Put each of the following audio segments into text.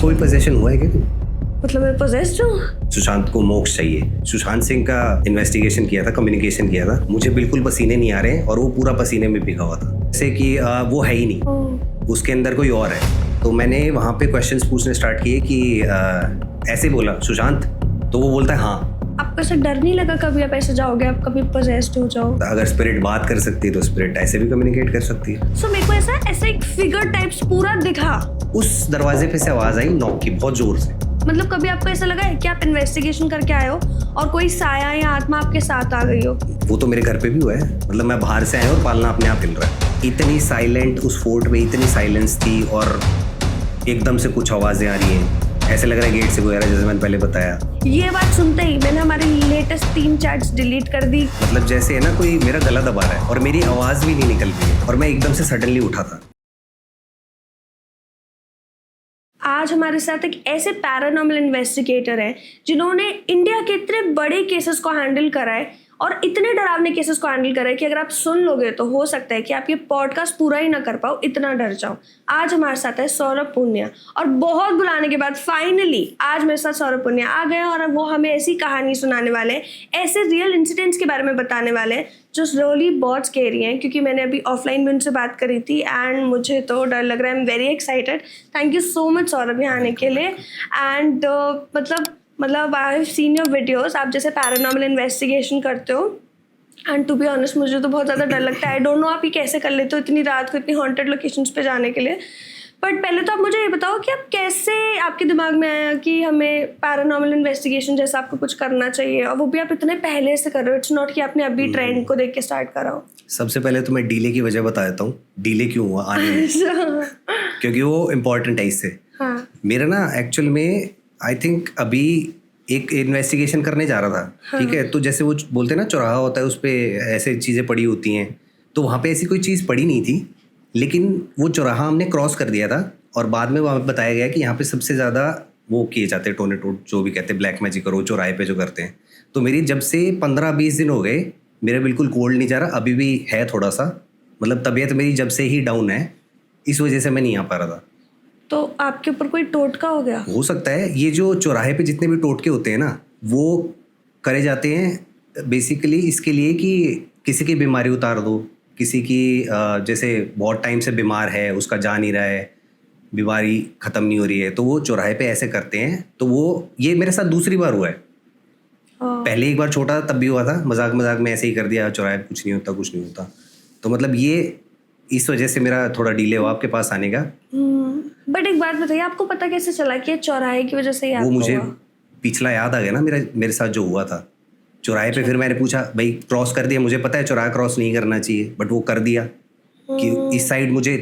आपको भी पोजेशन हुआ है क्या? मतलब मैं पोजेस्ड हूँ? सुशांत को मोक्ष चाहिए। सुशांत सिंह का इन्वेस्टिगेशन किया था, कम्युनिकेशन किया था, मुझे बिल्कुल पसीने नहीं आ रहे हैं और वो पूरा पसीने में भीगा हुआ था, जैसे कि वो है ही नहीं, उसके अंदर कोई और है। तो मैंने वहाँ पे क्वेश्चंस पूछने स्टार्ट किए कि ऐसे बोला सुशांत, तो वो बोलता है हाँ। आपको ऐसा डर नहीं लगा कभी आप ऐसे जाओगे, आप कभी पोजेस्ड हो जाओ? अगर स्पिरिट बात कर सकती है तो स्पिरिट ऐसे भी कम्युनिकेट कर सकती है। सो मेरे को ऐसा एक फिगर टाइप्स पूरा दिखा। उस दरवाजे पे से आवाज आई नॉक की, बहुत जोर से। मतलब कभी आपको ऐसा लगा है कि आप इन्वेस्टिगेशन करके आए हो और कोई साया या आत्मा आपके साथ आ गई हो? वो तो मेरे घर पे भी हुआ है, मतलब मैं बाहर से आया और पालना अपने आप हिल रहा है। इतनी साइलेंट उस फोर्ट में, इतनी साइलेंस थी और एकदम से कुछ आवाजें आ रही हैं, ऐसे लग रहा है गेट से कोई आ रहा है, जैसे मैंने पहले बताया। ये बात सुनते ही मैंने हमारी लेटेस्ट 3 चैट्स डिलीट कर दी। मतलब जैसे है ना कोई मेरा गला दबा रहा है और मेरी आवाज भी नहीं निकल रही है और मैं एकदम से सडनली उठा था। आज हमारे साथ एक ऐसे पैरानॉर्मल इन्वेस्टिगेटर है जिन्होंने इंडिया के इतने बड़े केसेस को हैंडल करा है और इतने डरावने केसेस को हैंडल करा है कि अगर आप सुन लोगे तो हो सकता है कि आप ये पॉडकास्ट पूरा ही ना कर पाओ, इतना डर जाओ। आज हमारे साथ है सौरभ पुनिया और बहुत बुलाने के बाद फाइनली आज मेरे साथ सौरभ पुनिया आ गए और वो हमें ऐसी कहानी सुनाने वाले हैं, ऐसे रियल इंसिडेंट्स के बारे में बताने वाले हैं जो रियली बहुत स्केरी हैं। क्योंकि मैंने अभी ऑफलाइन भी उनसे बात करी थी एंड मुझे तो डर लग रहा है। I am very excited. Thank you so much Saurabh यहाँ आने के लिए। एंड मतलब I have seen your videos, आप जैसे पैरानॉर्मल इन्वेस्टिगेशन करते हो एंड टू बी ऑनेस्ट मुझे तो बहुत ज़्यादा डर लगता है। आई डोंट नो आप ये कैसे कर लेते हो इतनी रात को इतनी हॉन्टेड लोकेशंस पे जाने के लिए। बट पहले तो आप मुझे ये बताओ कि आप कैसे, आपके दिमाग में आया कि हमें पैरानॉर्मल इन्वेस्टिगेशन जैसा आपको कुछ करना चाहिए और वो भी आप इतने पहले से कर रहे हो। इट्स नॉट कि आपने अभी ट्रेंड को देख के स्टार्ट करा हो। सबसे पहले तो मैं डीले की वजह बता देता हूँ, डीले क्यों हुआ आने में, क्योंकि वो इम्पोर्टेंट है इससे। हाँ। मेरा ना एक्चुअल में आई थिंक अभी एक इन्वेस्टिगेशन करने जा रहा था। हाँ। ठीक है, तो जैसे वो बोलते हैं ना चौराहा होता है, उस पर ऐसे चीज़ें पड़ी होती हैं, तो वहाँ पे ऐसी कोई चीज़ पड़ी नहीं थी, लेकिन वो चौराहा हमने क्रॉस कर दिया था और बाद में वहाँ पे बताया गया कि यहाँ पे सबसे ज़्यादा वो किए जाते हैं टोनेटोड, जो भी कहते हैं ब्लैक मैजिक करो चौराहे पे जो करते हैं। तो मेरी जब से 15-20 दिन हो गए मेरा बिल्कुल कोल्ड नहीं जा रहा, अभी भी है थोड़ा सा, मतलब तबीयत मेरी जब से ही डाउन है, इस वजह से मैं नहीं आ पा रहा था। तो आपके ऊपर कोई टोटका हो गया? हो सकता है। ये जो चौराहे पे जितने भी टोटके होते हैं ना, वो करे जाते हैं बेसिकली इसके लिए कि किसी की बीमारी उतार दो, किसी की जैसे बहुत टाइम से बीमार है, उसका जा नहीं रहा है, बीमारी ख़त्म नहीं हो रही है, तो वो चौराहे पे ऐसे करते हैं। तो वो ये मेरे साथ दूसरी बार हुआ है। पहले एक बार छोटा तब भी हुआ था, मजाक मजाक में ऐसे ही कर दिया, चौराहे पे कुछ नहीं होता कुछ नहीं होता। तो मतलब ये इस वजह से मेरा थोड़ा डिले हुआ आपके पास आने का। बट एक बात बताइए, आपको पता कैसे चला कि चौराहे की वजह से वो मुझे पिछला याद आ गया ना, मेरे साथ जो हुआ था चौराहे पे। फिर मैंने पूछा भाई क्रॉस कर दिया, मुझे पता है चौराहा क्रॉस नहीं करना चाहिए, बट वो कर दिया कि इस साइड मुझे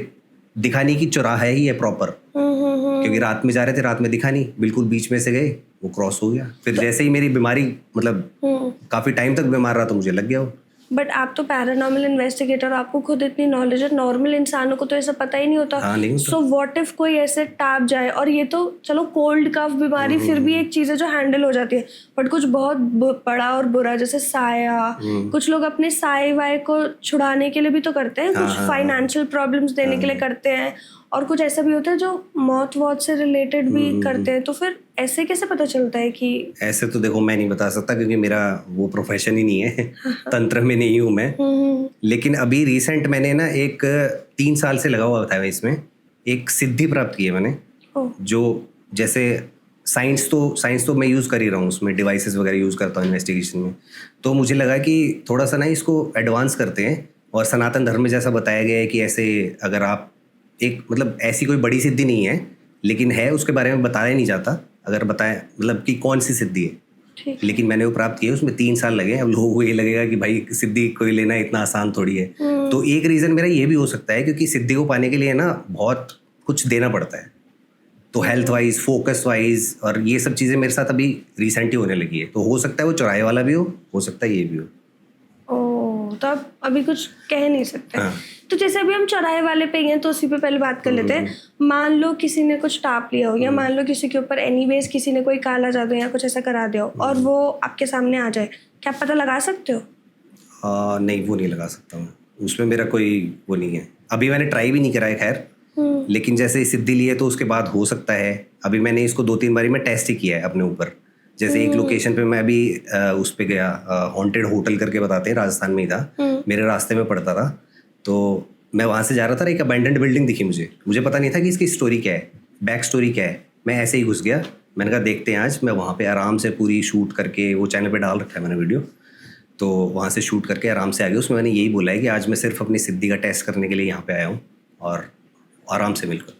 दिखा नहीं कि चौराहा ही है प्रॉपर, क्योंकि रात में जा रहे थे, रात में दिखा नहीं, बिल्कुल बीच में से गए, वो क्रॉस हो गया। फिर जैसे ही मेरी बीमारी, मतलब काफी टाइम तक बीमार रहा, तो मुझे लग गया वो। बट आप तो पैरानॉर्मल इन्वेस्टिगेटर, आपको खुद इतनी नॉलेज है, नॉर्मल इंसानों को तो ऐसा पता ही नहीं होता। हाँ, नहीं होता। सो व्हाट इफ कोई ऐसे टाप जाए, और ये तो चलो कोल्ड कफ बीमारी फिर भी एक चीज़ है जो हैंडल हो जाती है, बट कुछ बहुत बड़ा और बुरा जैसे साया, कुछ लोग अपने साए वाए को छुड़ाने के लिए भी तो करते हैं, कुछ फाइनेंशियल प्रॉब्लम्स देने के लिए करते हैं, और कुछ ऐसा भी होता है जो मौत वौत से रिलेटेड भी करते हैं। तो फिर ऐसे कैसे पता चलता है कि? ऐसे तो देखो मैं नहीं बता सकता क्योंकि मेरा वो प्रोफेशन ही नहीं है, तंत्र में नहीं हूँ मैं। लेकिन अभी रिसेंट मैंने ना एक 3 साल से लगा हुआ था इसमें, एक सिद्धि प्राप्त की है मैंने, जो जैसे साइंस तो मैं यूज़ कर ही रहा हूँ, उसमें डिवाइसेस वगैरह यूज़ करता हूँ इन्वेस्टिगेशन में। तो मुझे लगा कि थोड़ा सा ना इसको एडवांस करते हैं, और सनातन धर्म में जैसा बताया गया है कि ऐसे अगर आप एक, मतलब ऐसी कोई बड़ी सिद्धि नहीं है लेकिन है, उसके बारे में बताया नहीं जाता, अगर बताएं मतलब कि कौन सी सिद्धि है, लेकिन मैंने वो प्राप्त की है, उसमें 3 साल लगे। अब लोगों को ये लगेगा कि भाई सिद्धि कोई लेना इतना आसान थोड़ी है। तो एक रीज़न मेरा ये भी हो सकता है क्योंकि सिद्धि को पाने के लिए ना बहुत कुछ देना पड़ता है, तो हेल्थ वाइज, फोकस वाइज, और ये सब चीज़ें मेरे साथ अभी रिसेंट ही होने लगी है। तो हो सकता है वो चौराहे वाला भी हो सकता है ये भी हो। तो आप अभी कुछ कह नहीं सकते। हाँ। तो जैसे अभी हम चौराहे वाले पे हैं तो उसी पे पहले बात कर लेते हैं। मान लो किसी ने कुछ टाप लिया हो, या मान लो किसी के ऊपर एनीवेज किसी ने कोई काला जादू या कुछ ऐसा करा दिया हो, और वो आपके सामने आ जाए, क्या आप पता लगा सकते हो? नहीं, वो नहीं लगा सकता मैं, उसमें मेरा कोई वो नहीं है। अभी मैंने ट्राई भी नहीं करा है खैर, लेकिन जैसे सिद्धि ली है तो उसके बाद हो सकता है। अभी मैंने इसको 2-3 बारी मैं टेस्ट ही किया है अपने ऊपर। जैसे एक लोकेशन पे मैं अभी उस पे गया, हॉन्टेड होटल करके बताते हैं, राजस्थान में ही था, मेरे रास्ते में पड़ता था। तो मैं वहाँ से जा रहा था, एक अबैंडन्ड बिल्डिंग दिखी मुझे पता नहीं था कि इसकी स्टोरी क्या है, बैक स्टोरी क्या है। मैं ऐसे ही घुस गया, मैंने कहा देखते हैं आज। मैं वहाँ पे आराम से पूरी शूट करके, वो चैनल पे डाल रखा है मैंने वीडियो, तो वहाँ से शूट करके आराम से आ गया। उसमें मैंने यही बोला है कि आज मैं सिर्फ अपनी सिद्धि का टेस्ट करने के लिए यहाँ पे आया हूँ, और आराम से मिलकर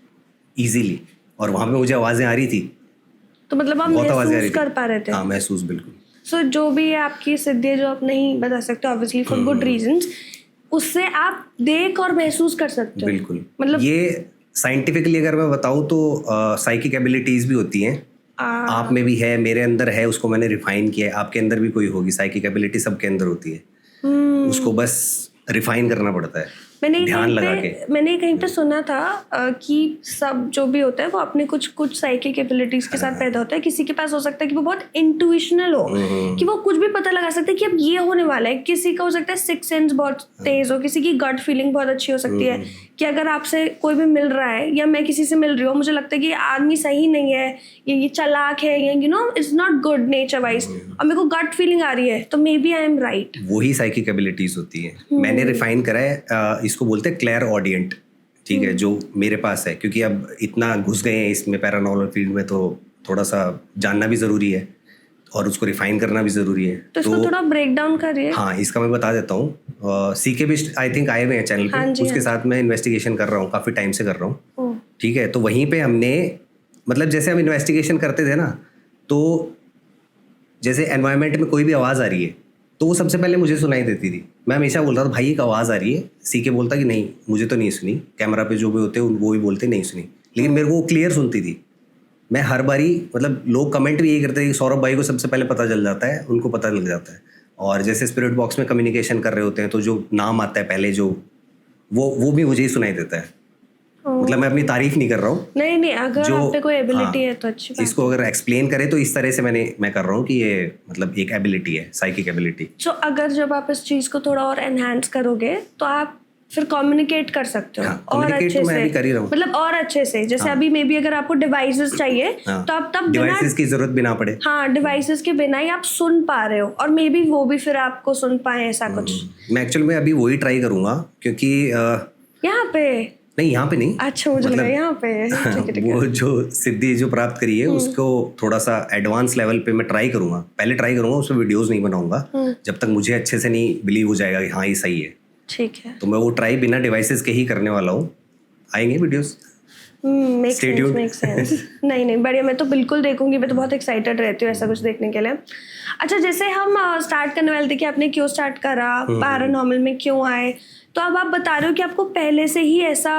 ईजीली। और वहाँ पे मुझे आवाज़ें आ रही थी, तो मतलब आप महसूस कर पा रहे थे? हाँ, महसूस बिल्कुल। सो जो भी है आपकी सिद्धि है, जो आप नहीं बता सकते ऑब्वियसली फॉर गुड रीजंस, उससे आप देख और महसूस कर सकते हो। बिल्कुल। मतलब ये साइंटिफिकली अगर मैं बताऊँ तो साइकिक एबिलिटीज़ भी होती हैं। आप में भी है, मेरे अंदर है, उसको मैंने रिफाइन किया है। आपके अंदर भी कोई होगी, साइकिक एबिलिटी सबके अंदर होती है, उसको बस रिफाइन करना पड़ता है, ध्यान लगा के। मैंने कहीं पे सुना था कि सब जो भी होता है वो अपने कुछ साइकिक एबिलिटीज के साथ पैदा होता है। किसी के पास हो सकता है कि वो बहुत इंट्यूशनल हो, कि वो कुछ भी पता लगा सकता है कि अब ये होने वाला है। किसी का हो सकता है सिक्स सेंस बहुत तेज हो, किसी की गट फीलिंग बहुत अच्छी हो सकती है कि अगर आपसे कोई भी मिल रहा है या मैं किसी से मिल रही हूँ, मुझे लगता है कि आदमी सही नहीं है, ये चालाक है, ये it's not good nature wise, और मेरे को गट फीलिंग आ रही है, तो maybe I am right. वही साइकिक एबिलिटीज होती है। मैंने रिफाइन करा है, इसको बोलते हैं क्लेयर ऑडियंट, ठीक है, जो मेरे पास है। क्योंकि अब इतना घुस गए हैं इसमें पैरानॉर्मल फील्ड में, तो थोड़ा सा जानना भी ज़रूरी है और उसको रिफाइन करना भी ज़रूरी है। तो इसको थोड़ा ब्रेक डाउन करिए। हाँ, इसका मैं बता देता हूँ। सीके भी आई थिंक आए हुए हैं चैनल पे, उसके साथ मैं इन्वेस्टिगेशन कर रहा हूँ, काफ़ी टाइम से कर रहा हूँ, ठीक है। तो वहीं पे हमने, मतलब जैसे हम इन्वेस्टिगेशन करते थे ना, तो जैसे एनवायरनमेंट में कोई भी आवाज़ आ रही है तो वो सबसे पहले मुझे सुनाई देती थी। मैं हमेशा बोलता था भाई एक आवाज़ आ रही है, सीके बोलता कि नहीं मुझे तो नहीं सुनी, कैमरा पे जो भी होते हैं वो भी बोलते नहीं सुनी, लेकिन मेरे को वो क्लियर सुनती थी। मैं हर बारी, मतलब लोग कमेंट भी यही करते हैं कि सौरभ भाई को सबसे पहले पता चल जाता है, उनको पता लग जाता है। और जैसे स्पिरिट बॉक्स में कम्युनिकेशन कर रहे होते हैं तो जो नाम आता है पहले, जो वो भी मुझे ही सुनाई देता है। मतलब मैं अपनी तारीफ नहीं कर रहा हूँ, नहीं, अगर आप पे कोई एबिलिटी है तो अच्छी बात। इसको अगर एक्सप्लेन करें तो इस तरह से मैं कर रहा हूँ कि ये मतलब एक एबिलिटी है, साइकिक एबिलिटी। तो अगर जब आप इस चीज को थोड़ा और एनहांस करोगे तो आप फिर कम्युनिकेट कर सकते हो और अच्छे से, मैं भी कर ही रहा हूँ, मतलब और अच्छे से। जैसे अभी मे बी अगर आपको डिवाइसेस चाहिए तो आप तब डिवाइसेस की जरूरत भी ना पड़े। हाँ, डिवाइसेस के बिना ही आप सुन पा रहे हो, और मे बी वो भी फिर आपको सुन पाए, ऐसा कुछ। मैं एक्चुअली में अभी वही ट्राई करूंगा, क्योंकि यहाँ पे नहीं, यहाँ पे नहीं, अच्छा मुझे लगा यहाँ पे। वो जो सिद्धि जो प्राप्त करी है उसको थोड़ा सा एडवांस लेवल पे मैं ट्राई करूंगा, पहले ट्राई करूंगा, उसमें वीडियोस नहीं बनाऊंगा जब तक मुझे अच्छे से नहीं बिलीव हो जाएगा कि हाँ ये सही है। ठीक है, तो मैं वो ट्राई बिना डिवाइसेस के ही करने वाला हूँ। आएंगे वीडियोस। Make sense. नहीं बढ़िया, मैं तो बिल्कुल देखूंगी, मैं तो बहुत एक्साइटेड रहती हूँ ऐसा कुछ देखने के लिए। अच्छा, जैसे हम स्टार्ट करने वाले थे कि आपने क्यों स्टार्ट करा, पैरानॉर्मल में क्यों आए, तो अब आप बता रहे हो कि आपको पहले से ही ऐसा,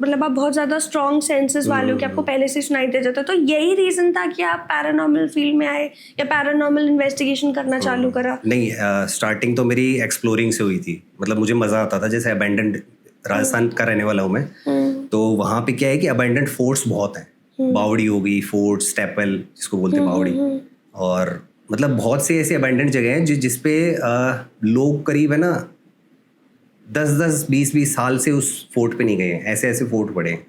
मतलब आप बहुत ज़्यादा स्ट्रॉन्ग सेंसेस वाले हो कि आपको पहले से सुनाई दे जाता है, तो यही रीज़न था कि आप पैरानॉर्मल फील्ड में आए या पैरानॉर्मल इन्वेस्टिगेशन करना चालू करा? नहीं, स्टार्टिंग तो मेरी एक्सप्लोरिंग से हुई थी। मतलब मुझे मज़ा आता था, जैसे अबैंडन्ड, राजस्थान का रहने वाला हूँ मैं, तो वहाँ पे क्या है कि अबैंडन्ड फोर्ट्स बहुत हैं। बावड़ी हो गई, फोर्ट, स्टेपल जिसको बोलते हैं बावड़ी, और मतलब बहुत से ऐसे अबैंडन्ड जगह हैं जिसपे लोग करीब है ना 10-10, 20-20 साल से उस फोर्ट पे नहीं गए हैं, ऐसे फोर्ट पड़े हैं।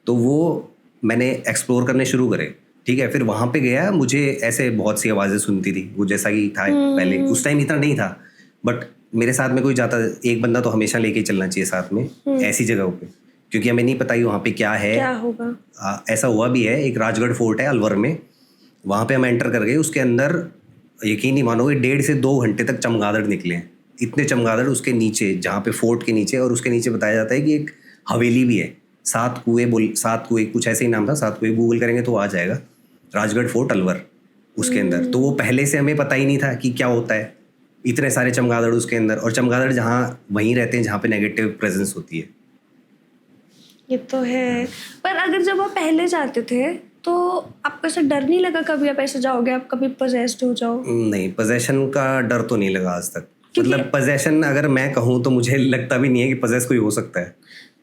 तो वो मैंने एक्सप्लोर करने शुरू करे, ठीक है। फिर वहाँ पे गया, मुझे ऐसे बहुत सी आवाज़ें सुनती थी, वो जैसा कि था पहले, उस टाइम इतना नहीं था, बट मेरे साथ में कोई जाता, एक बंदा तो हमेशा लेके चलना चाहिए साथ में ऐसी जगहों पे, क्योंकि हमें नहीं पता ही वहाँ पे क्या है, क्या होगा। ऐसा हुआ भी है। एक राजगढ़ फोर्ट है अलवर में, वहाँ पे हम एंटर कर गए, उसके अंदर यकीन नहीं मानोगे 1.5 से 2 घंटे तक चमगादड़ निकले हैं। इतने चमगादड़ उसके नीचे, जहाँ पे फोर्ट के नीचे, और उसके नीचे बताया जाता है कि एक हवेली भी है, 7 कुएं कुछ ऐसे ही नाम था, 7 कुएं, गूगल करेंगे तो आ जाएगा, राजगढ़ फोर्ट अलवर, उसके अंदर। तो वो पहले से हमें पता ही नहीं था कि क्या होता है, इतने सारे चमगादड़ उसके अंदर, और चमगादड़ जहाँ वहीं रहते हैं जहाँ पे नेगेटिव प्रेजेंस होती है। ये तो है, पर अगर जब आप पहले जाते थे तो आपको ऐसा डर नहीं लगा कभी आप ऐसे जाओगे, आप कभी पोजेस्ड हो जाओ? नहीं, पोजेशन का डर तो नहीं लगा आज तक। मतलब पोजेशन अगर मैं कहूँ तो मुझे लगता भी नहीं है कि पोजेस कोई हो सकता है।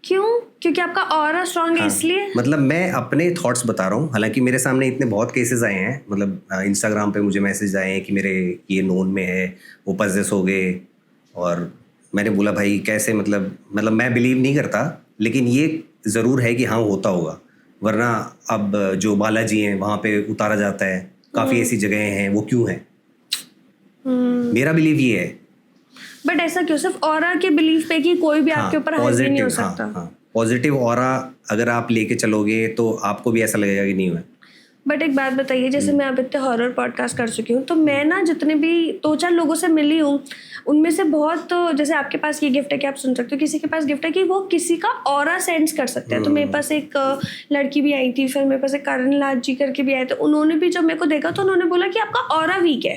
क्यों? क्योंकि आपका ऑरा स्ट्रांग है, इसलिए? मतलब मैं अपने थॉट्स बता रहा हूँ, हालांकि मेरे सामने इतने बहुत केसेस आए हैं, मतलब इंस्टाग्राम पे मुझे मैसेज आए हैं कि मेरे ये नोन में है, वो पोजेस हो गए, और मैंने बोला भाई कैसे, मतलब मैं बिलीव नहीं करता, लेकिन ये ज़रूर है कि हाँ होता होगा, वरना अब जो बालाजी हैं वहाँ पे उतारा जाता है, काफ़ी ऐसी जगहें हैं, वो क्यों हैं? मेरा बिलीव ये है। बट ऐसा क्यों, सिर्फ ऑरा के बिलीफ पे कि कोई भी आपके ऊपर हावी नहीं हो सकता? हाँ, पॉजिटिव ऑरा अगर आप लेके चलोगे तो आपको भी ऐसा लगेगा कि नहीं हुआ। बट एक बात बताइए, जैसे मैं अब इतने हॉरर पॉडकास्ट कर चुकी हूँ, तो मैं ना जितने भी 2-4 लोगों से मिली हूँ, उनमें से बहुत, तो जैसे आपके पास ये गिफ्ट है कि आप सुन सकते हो, किसी के पास गिफ्ट है कि वो किसी का ऑरा सेंस कर सकते हैं। तो मेरे पास एक लड़की भी आई थी, फिर मेरे पास एक करण लाल जी करके भी आए थे, उन्होंने भी जब मेरे को देखा तो उन्होंने बोला कि आपका ऑरा वीक है।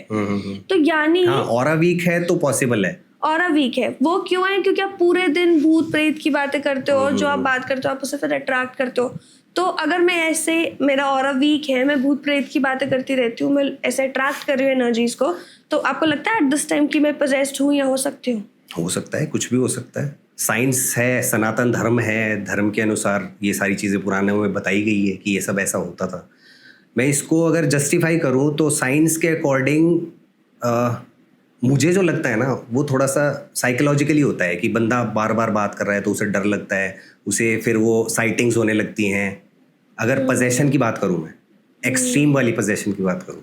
तो यानी हाँ, ऑरा वीक है तो पॉसिबल है। ऑरा वीक है वो क्यों है? क्योंकि आप पूरे दिन भूत प्रेत की बातें करते हो, जो आप बात करते हो आप उसे फिर अट्रैक्ट करते हो। तो अगर मैं ऐसे, मेरा ऑरा वीक है, मैं भूत प्रेत की बातें करती रहती हूँ, मैं ऐसे अट्रैक्ट कर रही हूँ एनर्जीज को, तो आपको लगता है एट दिस टाइम कि मैं पोजेस्ड हूँ या हो सकती हूँ? हो सकता है, कुछ भी हो सकता है। साइंस है, सनातन धर्म है, धर्म के अनुसार ये सारी चीज़ें पुराने में बताई गई है कि ये सब ऐसा होता था। मैं इसको अगर जस्टिफाई करूँ तो साइंस के अकॉर्डिंग मुझे जो लगता है ना, वो थोड़ा सा साइकोलॉजिकली होता है कि बंदा बार बार बात कर रहा है तो उसे डर लगता है, उसे फिर वो साइटिंग्स होने लगती हैं। अगर पोजेशन की बात करूँ, मैं एक्सट्रीम वाली पोजेशन की बात करूँ,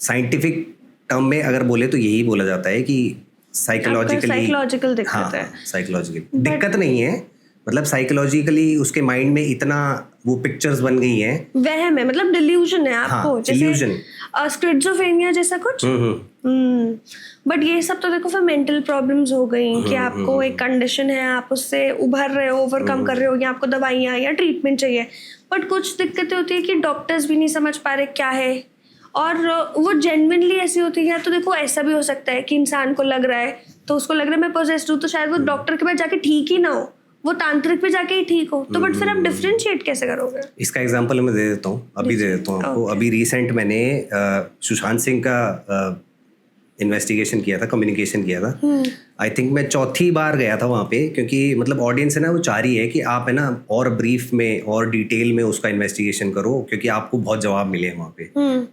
साइंटिफिक टर्म में अगर बोले तो यही बोला जाता है कि साइकोलॉजिकल दिक्कत है। साइकोलॉजिकल दिक्कत नहीं है, मतलब साइकोलॉजिकली उसके माइंड में इतना वो पिक्चर्स बन गई हैं, वहम है, मतलब डिल्यूजन है आपको। हाँ, जैसे डिल्यूजन, स्किज़ोफ्रेनिया जैसा कुछ। बट ये सब तो देखो फिर मेंटल प्रॉब्लम्स हो गई कि आपको एक कंडीशन है, आप उससे उभर रहे हो, ओवरकम कर रहे हो, या आपको दवाइयाँ या ट्रीटमेंट चाहिए। बट कुछ दिक्कतें होती है कि डॉक्टर्स भी नहीं समझ पा रहे क्या है, और वो जेन्युइनली ऐसी होती है। तो देखो ऐसा भी हो सकता है कि इंसान को लग रहा है, तो उसको लग रहा है मैं पोजेस्ड हूँ, तो शायद वो डॉक्टर के पास जाके ठीक ही ना हो, वो तांत्रिक पे जाके ही ठीक हो। तो बट फिर आप डिफरेंशिएट कैसे करोगे? इसका एग्जांपल मैं दे देता हूँ, अभी दे देता हूँ आपको। अभी रिसेंट मैंने सुशांत सिंह का इन्वेस्टिगेशन किया था, कम्युनिकेशन किया था। आई थिंक मैं 4थी बार गया था वहाँ पे, क्योंकि मतलब ऑडियंस है ना, वो चाह रही है कि आप है ना और ब्रीफ में और डिटेल में उसका इन्वेस्टिगेशन करो, क्योंकि आपको बहुत जवाब मिले वहाँ पे।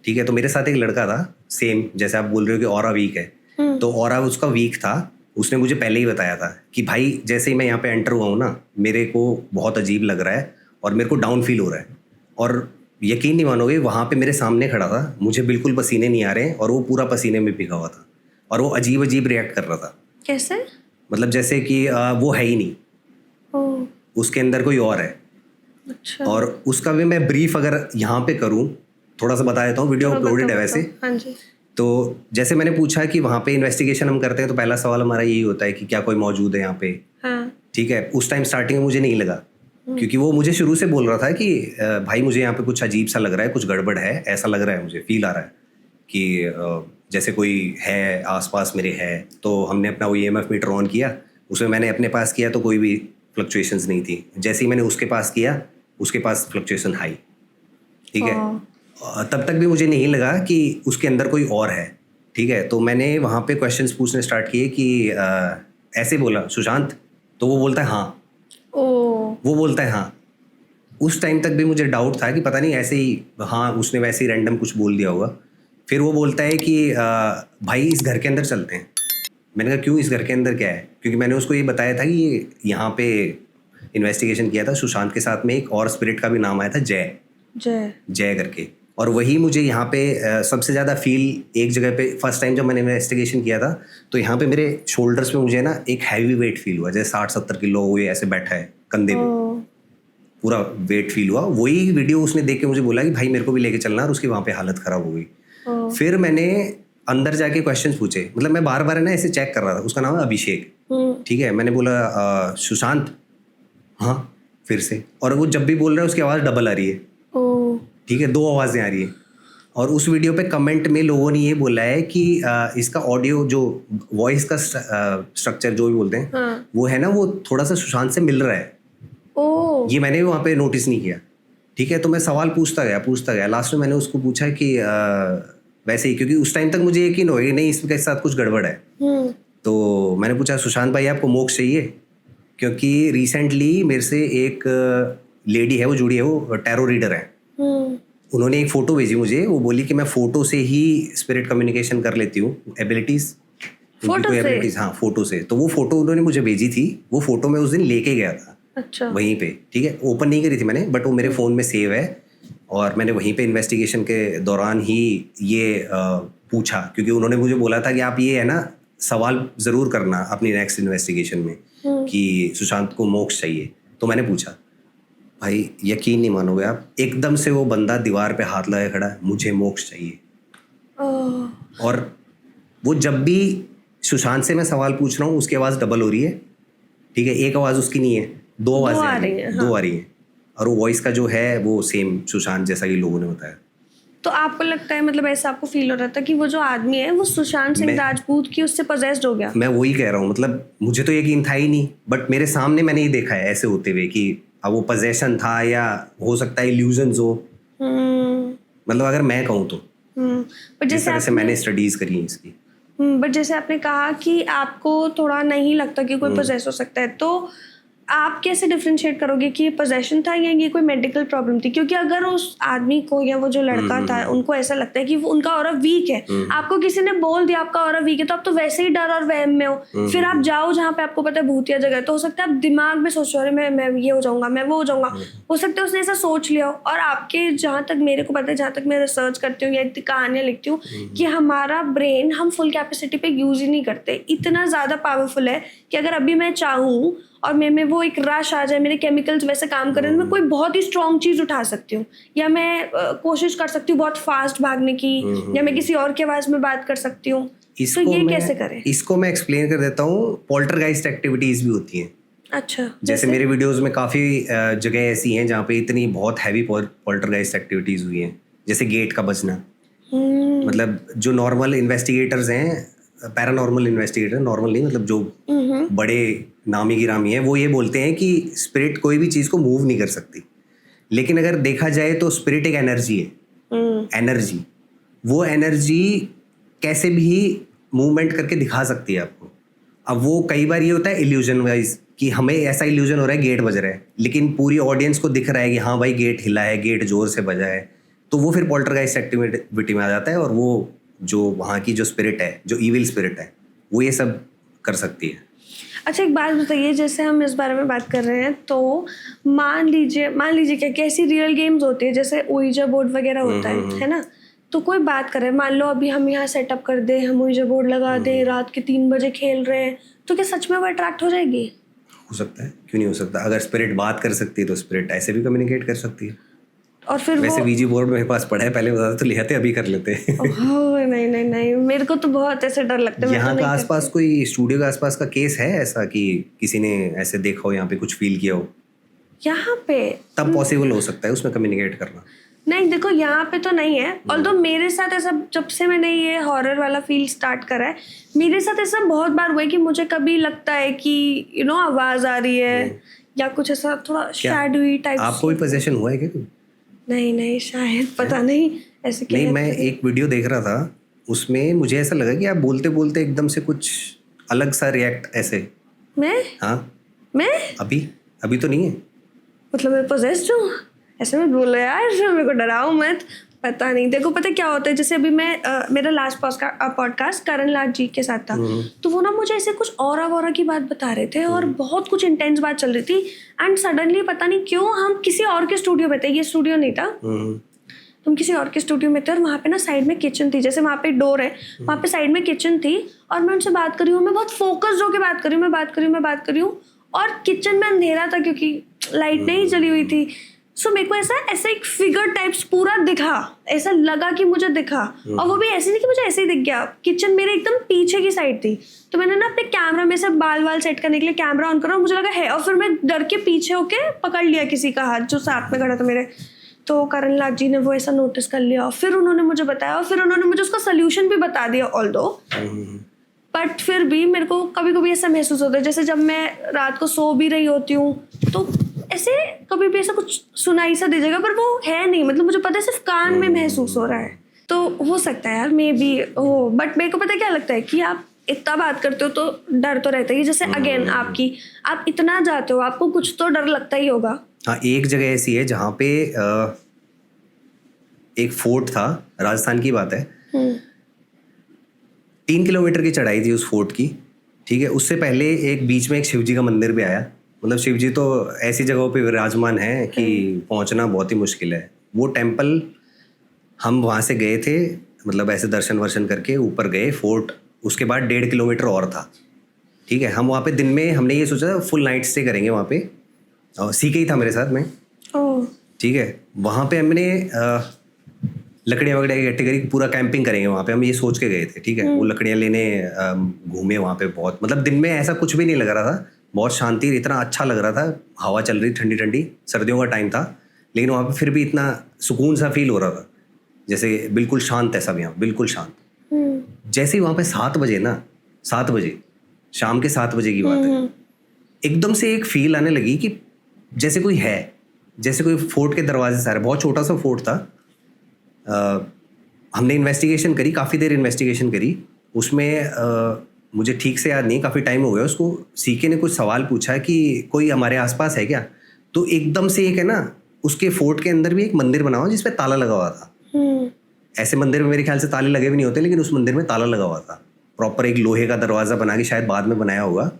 ठीक है, तो मेरे साथ एक लड़का था, सेम जैसे आप बोल रहे हो कि ऑरा वीक है, तो ऑरा उसका वीक था। उसने मुझे पहले ही बताया था कि भाई जैसे ही मैं यहाँ पे एंटर हुआ हूँ ना, मेरे को बहुत अजीब लग रहा है और मेरे को डाउन फील हो रहा है। और यकीन नहीं मानोगे, वहाँ पे मेरे सामने खड़ा था, मुझे बिल्कुल पसीने नहीं आ रहे और वो पूरा पसीने में भीगा हुआ था, और वो अजीब अजीब रिएक्ट कर रहा था। कैसे? मतलब जैसे कि वो है ही नहीं, उसके अंदर कोई और है। अच्छा। और उसका भी मैं ब्रीफ अगर यहाँ पे करूँ, थोड़ा सा बता देता हूँ, वीडियो अपलोडेड है वैसे। हाँ जी। तो जैसे मैंने पूछा कि वहाँ पे इन्वेस्टिगेशन हम करते हैं, तो पहला सवाल हमारा यही होता है कि क्या कोई मौजूद है यहाँ पे। हाँ। ठीक है, उस टाइम स्टार्टिंग में मुझे नहीं लगा, क्योंकि वो मुझे शुरू से बोल रहा था कि भाई मुझे यहाँ पे कुछ अजीब सा लग रहा है, कुछ गड़बड़ है, ऐसा लग रहा है, मुझे फील आ रहा है कि जैसे कोई है आसपास मेरे है। तो हमने अपना वो EMF मीटर ऑन किया, उसमें मैंने अपने पास किया तो कोई भी फ्लक्चुएशंस नहीं थी। जैसे ही मैंने उसके पास किया, उसके पास फ्लक्चुएशन हाई। ठीक है, तब तक भी मुझे नहीं लगा कि उसके अंदर कोई और है। ठीक है, तो मैंने वहाँ पे क्वेश्चंस पूछने स्टार्ट किए कि ऐसे बोला सुशांत, तो वो बोलता है हाँ। वो बोलता है हाँ। उस टाइम तक भी मुझे डाउट था कि पता नहीं ऐसे ही हाँ, उसने वैसे ही रैंडम कुछ बोल दिया होगा। फिर वो बोलता है कि भाई इस घर के अंदर चलते हैं। मैंने कहा क्यों, इस घर के अंदर क्या है? क्योंकि मैंने उसको ये बताया था कि यहाँ पे इन्वेस्टिगेशन किया था, सुशांत के साथ में एक और स्पिरिट का भी नाम आया था, जय करके। और वही मुझे यहाँ पे सबसे ज़्यादा फील एक जगह पे, फर्स्ट टाइम जब मैंने इन्वेस्टिगेशन किया था, तो यहाँ पे मेरे शोल्डर्स में मुझे ना एक हैवी वेट फील हुआ, जैसे 60-70 किलो हुए ऐसे बैठा है कंधे में, पूरा वेट फील हुआ। वही वीडियो उसने देख के मुझे बोला कि भाई मेरे को भी लेके चलना, और उसकी वहाँ पे हालत ख़राब हो गई। फिर मैंने अंदर जाके क्वेश्चंस पूछे, मतलब मैं बार बार ना ऐसे चेक कर रहा था। उसका नाम है अभिषेक। ठीक है, मैंने बोला सुशांत, हाँ, फिर से। और वो जब भी बोल रहा है उसकी आवाज़ डबल आ रही है। ठीक है, 2 आवाज़ें आ रही है। और उस वीडियो पे कमेंट में लोगों ने ये बोला है कि इसका ऑडियो जो वॉइस का स्ट्रक्चर जो भी बोलते हैं, वो है ना, वो थोड़ा सा सुशांत से मिल रहा है। ये मैंने भी वहाँ पे नोटिस नहीं किया। ठीक है, तो मैं सवाल पूछता गया। लास्ट में मैंने उसको पूछा कि वैसे ही, क्योंकि उस टाइम तक मुझे यकीन हो गया नहीं, इसके साथ कुछ गड़बड़ है। तो मैंने पूछा सुशांत भाई आपको मोक्ष चाहिए? क्योंकि रिसेंटली मेरे से एक लेडी है, वो जुड़ी है, वो टैरो रीडर है। उन्होंने एक फ़ोटो भेजी मुझे, वो बोली कि मैं फ़ोटो से ही स्पिरिट कम्युनिकेशन कर लेती हूँ, एबिलिटीज़। हाँ, फ़ोटो से। तो वो फ़ोटो उन्होंने मुझे भेजी थी, वो फ़ोटो मैं उस दिन लेके गया था। अच्छा। वहीं पे, ठीक है, ओपन नहीं करी थी मैंने, बट वो मेरे फ़ोन में सेव है और मैंने वहीं पे इन्वेस्टिगेशन के दौरान ही ये पूछा, क्योंकि उन्होंने मुझे बोला था कि आप ये है ना सवाल ज़रूर करना अपनी नेक्स्ट इन्वेस्टिगेशन में कि सुशांत को मोक्ष चाहिए। तो मैंने पूछा, भाई यकीन नहीं मानोगे आप, एकदम से वो बंदा दीवार पे हाथ लगाए खड़ा है, मुझे मोक्ष चाहिए। और वो जब भी सुशांत से मैं सवाल पूछ रहा हूँ उसकी आवाज़ डबल हो रही है, ठीक है, एक आवाज़ उसकी नहीं है, दो आवाज़ें आ रही हैं, दो आ रही हैं, और वो वॉइस का जो है वो सेम सुशांत जैसा कि लोगों ने बताया। तो आपको लगता है, मतलब ऐसा आपको फील हो रहा था कि वो जो आदमी है वो सुशांत सिंह राजपूत की उससे पजेस्ड हो गया? मैं वही कह रहा हूँ, मतलब मुझे तो यकीन था ही नहीं, बट मेरे सामने मैंने ही देखा है ऐसे होते हुए कि अब वो पजेशन था या हो सकता है इल्यूजन्स हो, मतलब अगर मैं कहूँ तो बट जिस तरह से मैंने स्टडीज करी हैं इसकी। बट जैसे आपने कहा कि आपको थोड़ा नहीं लगता कि कोई पोजेस हो सकता है, तो आप कैसे डिफरेंशिएट करोगे कि ये पोजेशन था या ये कोई मेडिकल प्रॉब्लम थी? क्योंकि अगर उस आदमी को या वो जो लड़का था उनको ऐसा लगता है कि वो उनका ऑरा वीक है, आपको किसी ने बोल दिया आपका ऑरा वीक है, तो आप तो वैसे ही डर और वहम में हो, फिर आप जाओ जहाँ पे आपको पता है भूतिया जगह, तो हो सकता है आप दिमाग में सोचो अरे मैं ये हो जाऊंगा, मैं वो हो जाऊंगा, हो सकता है उसने ऐसा सोच लिया हो। और आपके जहाँ तक मेरे को पता है, जहाँ तक मैं रिसर्च करती हूँ या इतनी कहानियाँ लिखती हूँ, कि हमारा ब्रेन हम फुल कैपेसिटी पे यूज ही नहीं करते, इतना ज़्यादा पावरफुल है कि अगर अभी मैं चाहूँ और मैं वो एक रश आ जाए, मेरे केमिकल्स वैसे काम करें, मैं कोई बहुत ही स्ट्रॉन्ग चीज़ उठा सकती हूँ, या मैं कोशिश कर सकती हूँ बहुत फास्ट भागने की, या मैं किसी और की आवाज़ में बात कर सकती हूँ। तो ये कैसे करें? इसको मैं एक्सप्लेन कर देता हूँ। पोल्टरगाइस्ट एक्टिविटीज़ भी होती हैं। अच्छा, जैसे मेरे वीडियोस में काफ़ी जगह ऐसी हैं जहाँ पे इतनी बहुत हैवी पोल्टरगाइस्ट एक्टिविटीज़ हुई हैं, जैसे गेट का बजना। मतलब जो नॉर्मल इन्वेस्टिगेटर्स हैं, पैरानॉर्मल इन्वेस्टिगेटर, नॉर्मल नहीं, मतलब जो बड़े नामी गिरामी हैं, वो ये बोलते हैं कि स्पिरिट कोई भी चीज़ को मूव नहीं कर सकती, लेकिन अगर देखा जाए तो स्पिरिट एक एनर्जी है। एनर्जी, वो एनर्जी कैसे भी मूवमेंट करके दिखा सकती है आपको। अब वो कई बार ये होता है इल्यूजन वाइज कि हमें ऐसा इल्यूजन हो रहा है गेट बज रहा है, लेकिन पूरी ऑडियंस को दिख रहा है कि हाँ भाई गेट हिला है, गेट जोर से बजा है, तो वो फिर पोल्टरगाइस्ट एक्टिविटी में आ जाता है। और वो जो वहाँ की जो स्पिरिट है, जो इविल स्पिरिट है, वो ये सब कर सकती है। अच्छा, एक बात बताइए, जैसे हम इस बारे में बात कर रहे हैं, तो मान लीजिए क्या कैसी रियल गेम्स होती है, जैसे ओइजा बोर्ड वगैरह होता है ना, तो कोई बात करे, मान लो अभी हम यहाँ सेटअप कर दें, हम ओइजा बोर्ड लगा दें, रात के 3 बजे खेल रहे हैं, तो क्या सच में वो अट्रैक्ट हो जाएगी? हो सकता है, क्यों नहीं हो सकता। अगर स्पिरिट बात कर सकती है तो स्पिरिट ऐसे भी कम्युनिकेट कर सकती है। और फिर वैसे वीजी बोर्ड मेरे पास पड़ा है, पहले बता तो ले आते, अभी कर लेते। नहीं, मेरे को तो बहुत ऐसे डर लगता है। यहाँ का आसपास कोई स्टूडियो के आसपास का केस है ऐसा कि किसी ने ऐसे देखा हो, यहाँ पे कुछ फील किया हो? यहाँ पे तब पॉसिबल हो सकता है उसमें कम्युनिकेट करना। नहीं, देखो यहाँ पे तो नहीं है। ऑल्दो मेरे साथ ऐसा, जब से मैंने ये हॉरर वाला फील स्टार्ट करा है, मेरे साथ ऐसा बहुत बार हुआ है कि मुझे कभी लगता है कि आवाज आ रही है या कुछ ऐसा थोड़ा शैडोई टाइप। आपको भी पोजेशन हुआ है क्या? नहीं, शायद, पता नहीं ऐसे क्या। नहीं, मैं एक वीडियो देख रहा था, उसमें मुझे ऐसा लगा कि आप बोलते बोलते एकदम से कुछ अलग सा रिएक्ट ऐसे। मैं अभी तो नहीं है, मतलब मैं पोजेस्ड हूँ ऐसे मत बोलो यार, मेरे को डराओ मत। पता नहीं, देखो पता क्या होता है, जैसे अभी मैं मेरा लास्ट पॉडकास्ट करण लाल जी के साथ था, तो वो ना मुझे ऐसे कुछ और की बात बता रहे थे और बहुत कुछ इंटेंस बात चल रही थी, एंड सडनली पता नहीं क्यों हम किसी और के स्टूडियो में थे, ये स्टूडियो नहीं था, तुम किसी और के स्टूडियो में थे, और वहाँ पे ना साइड में किचन थी, जैसे वहाँ पे डोर है, वहाँ पे साइड में किचन थी, और मैं उनसे बात कर रही हूँ, मैं बहुत फोकस्ड होकर बात कर रही हूँ, और किचन में अंधेरा था क्योंकि लाइट नहीं जली हुई थी। सो मेरे को ऐसा एक फिगर टाइप्स पूरा दिखा, ऐसा लगा कि मुझे दिखा, और वो भी ऐसे नहीं कि मुझे ऐसे ही दिख गया, किचन मेरे एकदम पीछे की साइड थी, तो मैंने ना अपने कैमरा में से बाल सेट करने के लिए कैमरा ऑन करा, और मुझे लगा है, और फिर मैं डर के पीछे होके पकड़ लिया किसी का हाथ जो साथ में खड़ा था मेरे, तो करण लाल जी ने वो ऐसा नोटिस कर लिया, फिर उन्होंने मुझे बताया, और फिर उन्होंने मुझे उसका सोल्यूशन भी बता दिया ऑल्दो, बट फिर भी मेरे को कभी कभी ऐसा महसूस होता है, जैसे जब मैं रात को सो भी रही होती हूँ तो ऐसे कभी भी ऐसा कुछ सुनाई सा दे जाएगा, पर वो है नहीं, मतलब मुझे पता है सिर्फ कान में महसूस हो रहा है। तो हो सकता है यार, मे बी हो, बट मेरे को पता क्या लगता है कि आप इतना बात करते हो तो डर तो रहता है, जैसे अगेन आप इतना जाते हो, आपको कुछ तो डर लगता ही होगा। हाँ, एक जगह ऐसी है जहाँ पे एक फोर्ट था, राजस्थान की बात है, 3 किलोमीटर की चढ़ाई थी उस फोर्ट की, ठीक है। उससे पहले एक बीच में एक शिवजी का मंदिर भी आया, मतलब शिव जी तो ऐसी जगहों पे विराजमान है कि पहुंचना बहुत ही मुश्किल है। वो टेम्पल हम वहाँ से गए थे, मतलब ऐसे दर्शन वर्शन करके ऊपर गए फोर्ट, उसके बाद 1.5 किलोमीटर और था। ठीक है, हम वहाँ पे दिन में हमने ये सोचा था फुल नाइट स्टे करेंगे वहाँ पे, और सीके ही था मेरे साथ में। ठीक है, वहाँ पे हमने लकड़ियाँ वगैरह इकट्ठी करी, पूरा कैंपिंग करेंगे वहाँ पे, हम ये सोच के गए थे। ठीक है, वो लकड़ियाँ लेने घूमे वहाँ पे बहुत, मतलब दिन में ऐसा कुछ भी नहीं लग रहा था, बहुत शांति, इतना अच्छा लग रहा था, हवा चल रही ठंडी ठंडी, सर्दियों का टाइम था, लेकिन वहाँ पे फिर भी इतना सुकून सा फील हो रहा था, जैसे बिल्कुल शांत है सब यहाँ, बिल्कुल शांत। जैसे ही वहाँ पे 7 बजे ना, 7 बजे, शाम के 7 बजे की बात है, एकदम से एक फील आने लगी कि जैसे कोई है, जैसे कोई फोर्ट के दरवाजे से आ रहा है। बहुत छोटा सा फोर्ट था। हमने इन्वेस्टिगेशन करी, काफ़ी देर इन्वेस्टिगेशन करी उसमें। मुझे ठीक से याद नहीं, काफ़ी टाइम हो गया उसको। सीके ने कुछ सवाल पूछा कि कोई हमारे आसपास है क्या, तो एकदम से एक है ना, उसके फोर्ट के अंदर भी एक मंदिर बना हुआ जिसपे ताला लगा हुआ था। ऐसे मंदिर में मेरे ख्याल से ताले लगे भी नहीं होते, लेकिन उस मंदिर में ताला लगा हुआ था। प्रॉपर एक लोहे का दरवाज़ा बना के शायद बाद में बनाया होगा।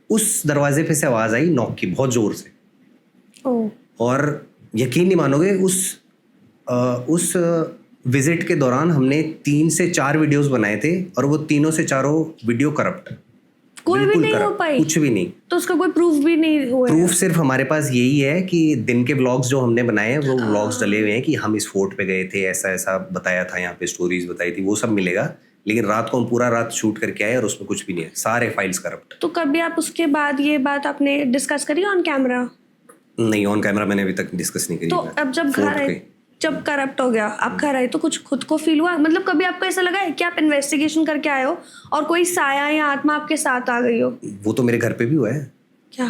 उस दरवाजे पे से आवाज़ आई नॉक की, बहुत ज़ोर से। और यकीन नहीं मानोगे, उस विजिट के दौरान हमने 3 से 4 वीडियोस बनाए थे, और वो तीनों से चारों वीडियो करप्ट, कोई भी नहीं हो पाई, कुछ भी नहीं। तो उसका कोई प्रूफ भी नहीं हुआ। प्रूफ सिर्फ हमारे पास यही है कि दिन के व्लॉग्स जो हमने बनाए हैं, वो व्लॉग्स डले हुए हैं कि हम इस फोर्ट पे गए थे, ऐसा ऐसा बताया था, यहाँ पे स्टोरीज बताई थी, वो सब मिलेगा। लेकिन रात को हम पूरा रात शूट करके आए और उसमें कुछ भी नहीं है, सारे फाइल्स करप्ट। तो कभी आप उसके बाद ये बात आपने डिस्कस करी ऑन कैमरा? नहीं, ऑन कैमरा मैंने अभी तक डिस्कस नहीं करी। तो अब जब घर आए, जब करप्ट हो गया, आप घर आए, तो कुछ खुद को फील हुआ? मतलब कभी आपको ऐसा लगा है कि आप इन्वेस्टिगेशन करके आए हो और कोई साया या आत्मा आपके साथ आ गई हो? वो तो मेरे घर पे भी हुआ है। क्या?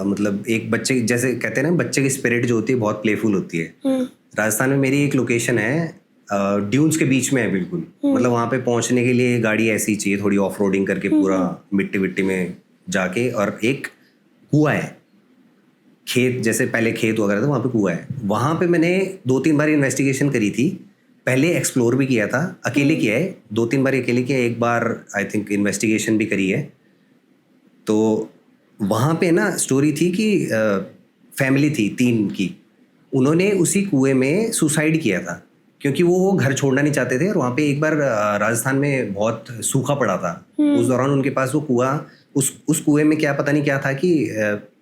मतलब एक बच्चे, जैसे कहते हैं ना, बच्चे की स्पिरिट जो होती है बहुत प्लेफुल होती है। राजस्थान में मेरी एक लोकेशन है, ड्यून्स के बीच में है बिल्कुल। मतलब वहाँ पे पहुँचने के लिए गाड़ी ऐसी चाहिए, थोड़ी ऑफ रोडिंग करके पूरा मिट्टी विट्टी में जाके, और एक कुआं है, खेत जैसे पहले खेत वगैरह था, वहाँ पे कुआं है। वहाँ पे मैंने 2-3 बार इन्वेस्टिगेशन करी थी, पहले एक्सप्लोर भी किया था, अकेले किया है, 2-3 बार अकेले किया, एक बार आई थिंक इन्वेस्टिगेशन भी करी है। तो वहाँ पे ना स्टोरी थी कि फैमिली थी 3 की, उन्होंने उसी कुएं में सुसाइड किया था, क्योंकि वो घर छोड़ना नहीं चाहते थे। और वहाँ पे एक बार राजस्थान में बहुत सूखा पड़ा था, उस दौरान उनके पास वो कुआं, उस कुएं में क्या पता नहीं क्या था कि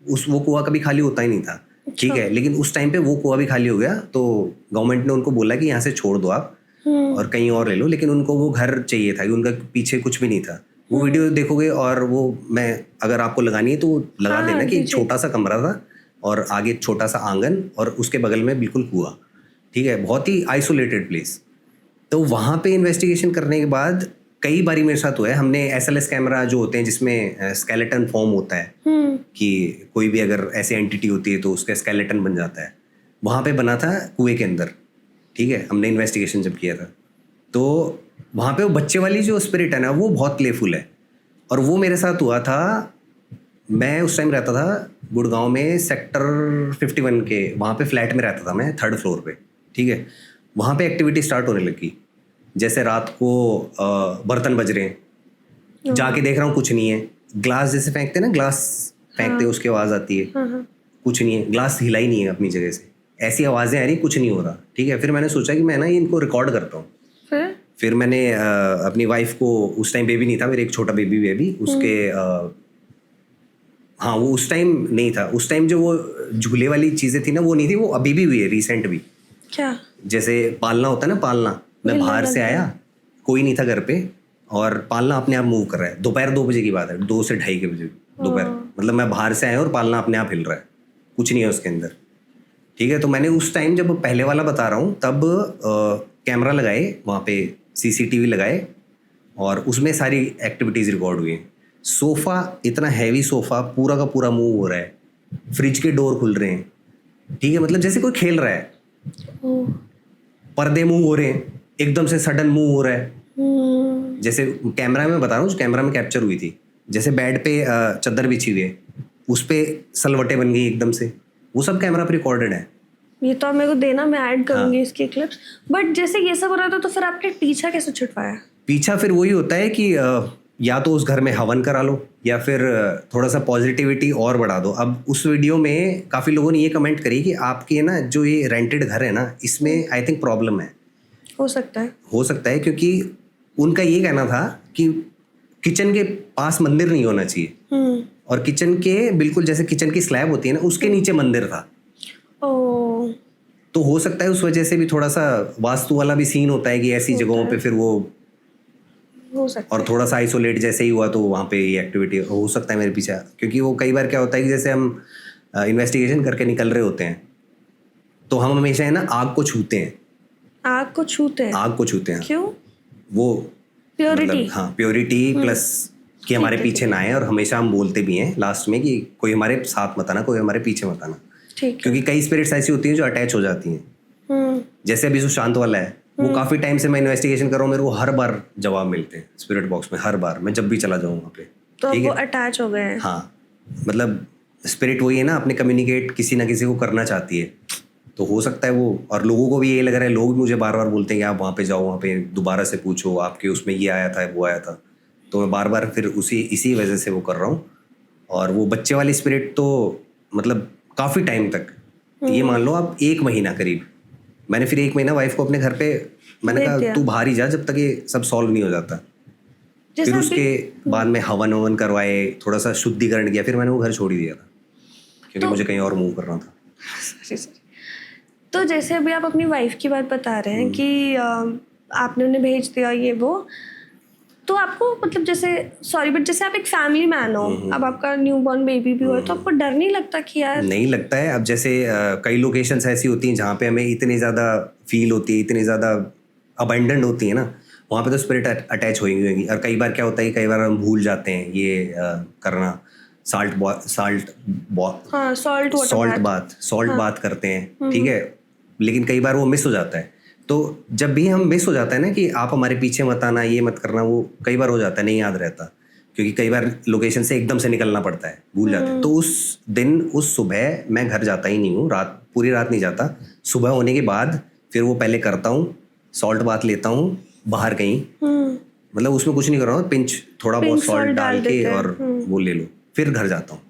वो कुआं कभी खाली होता ही नहीं था। ठीक है, लेकिन उस टाइम पे वो कुआं भी खाली हो गया, तो गवर्नमेंट ने उनको बोला कि यहाँ से छोड़ दो आप और कहीं और ले लो, लेकिन उनको वो घर चाहिए था, कि उनका पीछे कुछ भी नहीं था। वो वीडियो देखोगे, और वो मैं अगर आपको लगानी है तो लगा देना कि एक छोटा सा कमरा था और आगे छोटा सा आंगन और उसके बगल में बिल्कुल कुआं। ठीक है, बहुत ही आइसोलेटेड प्लेस। तो वहाँ पे इन्वेस्टिगेशन करने के बाद कई बारी मेरे साथ हुआ है, हमने SLS कैमरा जो होते हैं जिसमें स्केलेटन फॉर्म होता है, कि कोई भी अगर ऐसी एंटिटी होती है तो उसका स्केलेटन बन जाता है, वहाँ पे बना था कुएं के अंदर। ठीक है, हमने इन्वेस्टिगेशन जब किया था, तो वहाँ पे वो बच्चे वाली जो स्पिरिट है ना, वो बहुत प्लेफुल है। और वो मेरे साथ हुआ था, मैं उस टाइम रहता था गुड़गांव में सेक्टर 51 के, वहाँ पे फ्लैट में रहता था मैं, 3rd फ्लोर पे। ठीक है, वहाँ पे एक्टिविटी स्टार्ट होने लगी, जैसे रात को बर्तन बज रहे हैं, जाके देख रहा हूँ कुछ नहीं है, ग्लास जैसे फेंकते ना, ग्लास फेंकते उसकी आवाज़ आती है, कुछ नहीं है, ग्लास हिला ही नहीं है अपनी जगह से, ऐसी आवाज़ें आ रही, कुछ नहीं हो रहा। ठीक है, फिर मैंने सोचा कि मैं ना इनको रिकॉर्ड करता हूँ। फिर मैंने अपनी वाइफ को, उस टाइम बेबी नहीं था, मेरे एक छोटा बेबी उसके हाँ, वो उस टाइम नहीं था, उस टाइम जो वो झूले वाली चीज़ें थी ना, वो नहीं थी, वो अभी भी हुई है, रिसेंट भी। क्या? जैसे पालना होता है ना, पालना, मैं बाहर से आया, कोई नहीं था घर पे, और पालना अपने आप मूव कर रहा है। दोपहर 2 बजे की बात है, 2 से 2:30 बजे दोपहर, मतलब मैं बाहर से आया और पालना अपने आप हिल रहा है, कुछ नहीं है उसके अंदर। ठीक है, तो मैंने उस टाइम, जब पहले वाला बता रहा हूँ, तब कैमरा लगाए वहाँ पे, CCTV लगाए, और उसमें सारी एक्टिविटीज़ रिकॉर्ड हुई हैं। सोफ़ा, इतना हैवी सोफ़ा पूरा का पूरा मूव हो रहा है, फ्रिज के डोर खुल रहे हैं। ठीक है, मतलब जैसे कोई खेल रहा है, पर्दे मूव हो रहे हैं, एकदम से सडन मूव हो रहा है। जैसे कैमरा में बता रहा हूँ, कैमरा में कैप्चर हुई थी, जैसे बेड पे चादर बिछी हुई है, उस पे सलवटें बन गई एकदम से, वो सब कैमरा पे रिकॉर्डेड है। ये तो आप मेरे को देना, मैं ऐड करूंगी इसके क्लिप्स। बट जैसे ये सब हो रहा था, तो फिर आपने पीछा कैसे छुटवाया? पीछा फिर वही होता है कि या तो उस घर में हवन करा लो या फिर थोड़ा सा पॉजिटिविटी और बढ़ा दो। अब उस वीडियो में काफ़ी लोगों ने ये कमेंट करी कि आपके ना जो ये रेंटेड घर है ना, इसमें आई थिंक प्रॉब्लम है। हो सकता है क्योंकि उनका ये कहना था कि किचन के पास मंदिर नहीं होना चाहिए और किचन के बिल्कुल जैसे किचन की स्लैब होती है ना, उसके नीचे मंदिर था। ओह, तो हो सकता है उस वजह से भी थोड़ा सा वास्तु वाला भी सीन होता है कि ऐसी जगहों पे फिर वो हो सकता और थोड़ा सा आइसोलेट जैसे ही हुआ तो वहाँ पे ये एक्टिविटी हो सकता है मेरे पीछे। क्योंकि वो कई बार क्या होता है कि जैसे हम इन्वेस्टिगेशन करके निकल रहे होते हैं तो हम हमेशा है ना आग को छूते हैं। आग को छूते हैं क्यों? वो प्योरिटी, मतलब हाँ, प्योरिटी प्लस कि हमारे पीछे ना आए। और हमेशा हम बोलते भी हैं लास्ट में कि कोई हमारे साथ मत आना, कोई हमारे पीछे मत आना। ठीक। क्योंकि कई स्पिरिट्स ऐसी होती हैं जो अटैच हो जाती हैं। जैसे अभी जो शांत वाला है वो काफी टाइम से मैं इन्वेस्टिगेशन कर रहा हूँ, मेरे को हर बार जवाब मिलते हैं स्पिरिट बॉक्स में, हर बार मैं जब भी चला जाऊँ वहाँ पे। तो वो अटैच हो गए हैं। हाँ, मतलब स्पिरिट वही है ना, अपने कम्युनिकेट किसी ना किसी को करना चाहती है। तो हो सकता है वो, और लोगों को भी ये लग रहा है, लोग मुझे बार बार बोलते हैं कि आप वहाँ पे जाओ, वहाँ पे दोबारा से पूछो, आपके उसमें ये आया था वो आया था। तो मैं बार बार फिर इसी वजह से वो कर रहा हूँ। और वो बच्चे वाली स्पिरिट तो मतलब काफ़ी टाइम तक, ये मान लो आप 1 महीना करीब, मैंने फिर 1 महीना वाइफ को अपने घर पे मैंने कहा तू बाहर ही जा जब तक ये सब सॉल्व नहीं हो जाता। फिर उसके बाद में हवन ववन करवाए, थोड़ा सा शुद्धिकरण किया, फिर मैंने वो घर छोड़ ही दिया था क्योंकि मुझे कहीं और मूव करना था। तो जैसे अभी आप अपनी वाइफ की बात बता रहे हैं कि आपने उन्हें भेज दिया ये वो, तो आपको मतलब जैसे जैसे आप एक फैमिली मैन हो, अब आपका न्यूबॉर्न बेबी भी हो, तो आपको डर नहीं लगता कि यार? नहीं लगता है। अब जैसे कई लोकेशंस ऐसी होती हैं जहाँ पे हमें इतनी ज़्यादा फील होती है, इतनी ज़्यादा अबंडेंट होती है ना, वहाँ पे तो स्पिरिट अटैच होगी। और कई बार क्या होता है, कई बार हम भूल जाते हैं ये करना, सॉल्ट बात करते हैं, ठीक है, लेकिन कई बार वो मिस हो जाता है। तो जब भी हम मिस हो जाता है ना कि आप हमारे पीछे मत आना, ये मत करना, वो कई बार हो जाता है, नहीं याद रहता, क्योंकि कई बार लोकेशन से एकदम से निकलना पड़ता है, भूल जाते हैं। तो उस दिन उस सुबह मैं घर जाता ही नहीं हूँ, पूरी रात नहीं जाता। सुबह होने के बाद फिर वो पहले करता हूँ, सॉल्ट बात लेता हूँ बाहर कहीं, मतलब उसमें कुछ नहीं कर रहा हूँ, पिंच थोड़ा बहुत सॉल्ट डाल के और वो ले लो, फिर घर जाता हूँ।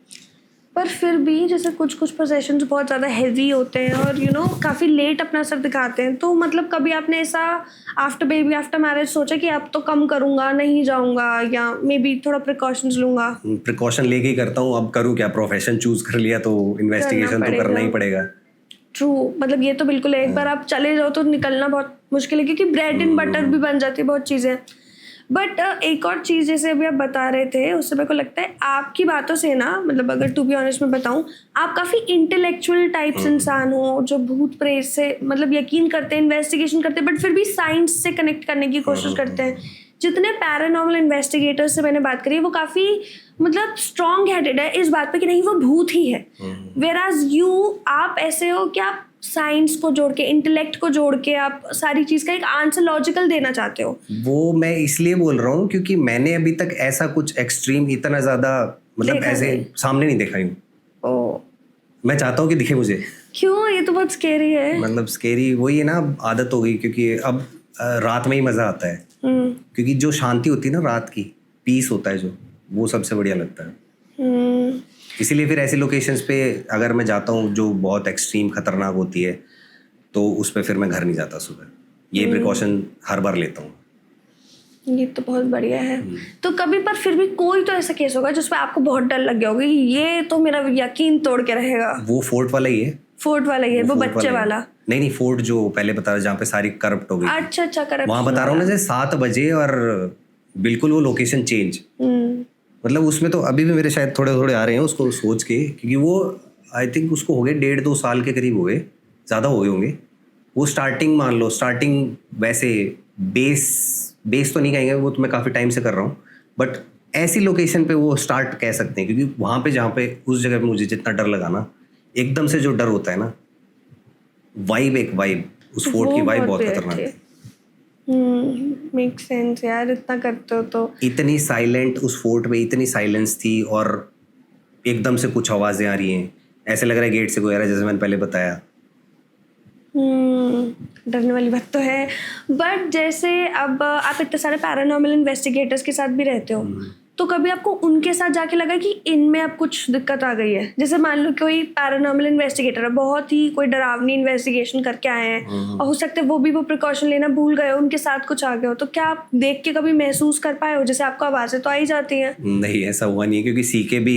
पर फिर भी जैसे कुछ पोजेशंस बहुत ज़्यादा हैवी होते हैं और काफ़ी लेट अपना असर दिखाते हैं, तो मतलब कभी आपने ऐसा आफ्टर बेबी आफ्टर मैरिज सोचा कि अब तो कम करूँगा, नहीं जाऊँगा, या मे बी थोड़ा प्रिकॉशंस लूँगा? प्रिकॉशन लेके ही करता हूँ। अब करूँ क्या, प्रोफेशन चूज कर लिया तो इन्वेस्टिगेशन तो करना ही पड़ेगा। ट्रू, मतलब ये तो बिल्कुल है, एक बार आप चले जाओ तो निकलना बहुत मुश्किल है, क्योंकि ब्रेड एंड बटर भी बन जाती है बहुत चीज़ें। बट एक और चीज़ जैसे अभी आप बता रहे थे, उससे मेरे को लगता है आपकी बातों से ना, मतलब अगर टू बी ऑनेस्ट में बताऊं, आप काफ़ी इंटेलेक्चुअल टाइप्स इंसान हो, जो भूत प्रेत से मतलब यकीन करते हैं, इन्वेस्टिगेशन करते हैं, बट फिर भी साइंस से कनेक्ट करने की कोशिश करते हैं। जितने पैरानॉर्मल इन्वेस्टिगेटर्स से मैंने बात करी है, वो काफ़ी मतलब स्ट्रॉन्ग हेडेड है इस बात पे कि नहीं वो भूत ही है। वेराज आप ऐसे हो कि आप साइंस को जोड़ के, इंटेलेक्ट को जोड़ के आप सारी चीज़ का एक आंसर लॉजिकल देना चाहते हो। वो मैं इसलिए बोल रहा हूँ क्योंकि मैंने अभी तक ऐसा कुछ एक्सट्रीम इतना ज़्यादा मतलब ऐसे सामने नहीं देखा हूँ। मैं चाहता हूँ कि दिखे मुझे। क्यों? ये तो बहुत स्केरी है। मतलब स्केरी वही है ना, आदत हो गई, क्योंकि अब रात में ही मज़ा आता है, क्योंकि जो शांति होती है ना रात की, पीस होता है जो, वो सबसे बढ़िया लगता है। इसीलिए फिर ऐसी लोकेशंस पे अगर मैं जाता हूँ जो बहुत एक्सट्रीम खतरनाक होती है, तो उस पर फिर मैं घर नहीं जाता सुबह। ये प्रिकॉशन हर बार लेता हूँ। ये तो बहुत बढ़िया है। तो कभी पर फिर भी कोई तो ऐसा केस होगा जिसमें आपको बहुत डर लग गया होगा कि ये तो मेरा यकीन तोड़ के रहेगा? वो फोर्ट वाला ही है। फोर्ट वाला ही है? वो बच्चे वाला? नहीं, फोर्ट जो पहले बता रहा, जहाँ पे सारी करप्ट हो गई। अच्छा, करप्ट वहाँ बता रहा हूँ ना, 7 बजे और बिल्कुल वो लोकेशन चेंज। मतलब उसमें तो अभी भी मेरे शायद थोड़े थोड़े आ रहे हैं उसको सोच के, क्योंकि वो आई थिंक उसको हो गए 1.5-2 साल के करीब हो गए, ज़्यादा हो गए होंगे। वो स्टार्टिंग मान लो, स्टार्टिंग वैसे बेस तो नहीं कहेंगे, वो तो मैं काफ़ी टाइम से कर रहा हूँ, बट ऐसी लोकेशन पे वो स्टार्ट कह सकते हैं, क्योंकि वहाँ पे जहाँ पे उस जगह पे मुझे जितना डर लगा ना, एकदम से जो डर होता है ना, वाइब उस फोर्ट की वाइब बहुत खतरनाक है। मेक सेंस यार, इतना करते हो तो। इतनी साइलेंट उस फोर्ट में, इतनी साइलेंस थी, और एकदम से कुछ आवाज़ें आ रही हैं, ऐसे लग रहा है गेट से कोई आ रहा है, जैसे मैंने पहले बताया। डरने वाली बात तो है। बट जैसे अब आप इतने सारे पैरानॉर्मल इन्वेस्टिगेटर्स के साथ भी रहते हो, तो कभी आपको उनके साथ जाके लगा कि इनमें अब कुछ दिक्कत आ गई है? जैसे मान लो कोई पैरानॉर्मल इन्वेस्टिगेटर है, बहुत ही कोई डरावनी इन्वेस्टिगेशन करके आए हैं और हो सकता है वो भी वो प्रिकॉशन लेना भूल गए हो, उनके साथ कुछ आ गया हो, तो क्या आप देख के कभी महसूस कर पाए हो? जैसे आपको आवाज़ें तो आ ही जाती हैं। नहीं, ऐसा हुआ नहीं है, क्योंकि सीके भी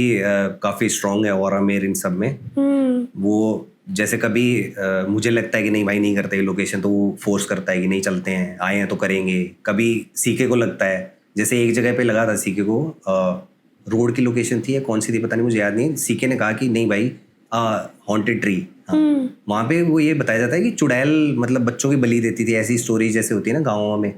काफ़ी स्ट्रांग है और मेरे इन सब में। वो जैसे कभी मुझे लगता है कि नहीं भाई नहीं करते लोकेशन, तो वो फोर्स करता है कि नहीं चलते हैं, आए हैं तो करेंगे। कभी सीके को लगता है, जैसे एक जगह पे लगा था सीके को, रोड की लोकेशन थी या कौन सी थी पता नहीं, मुझे याद नहीं। सीके ने कहा कि नहीं भाई हॉन्टेड ट्री, वहाँ पे वो ये बताया जाता है कि चुड़ैल मतलब बच्चों की बलि देती थी, ऐसी स्टोरी जैसे होती है ना गाँवों में,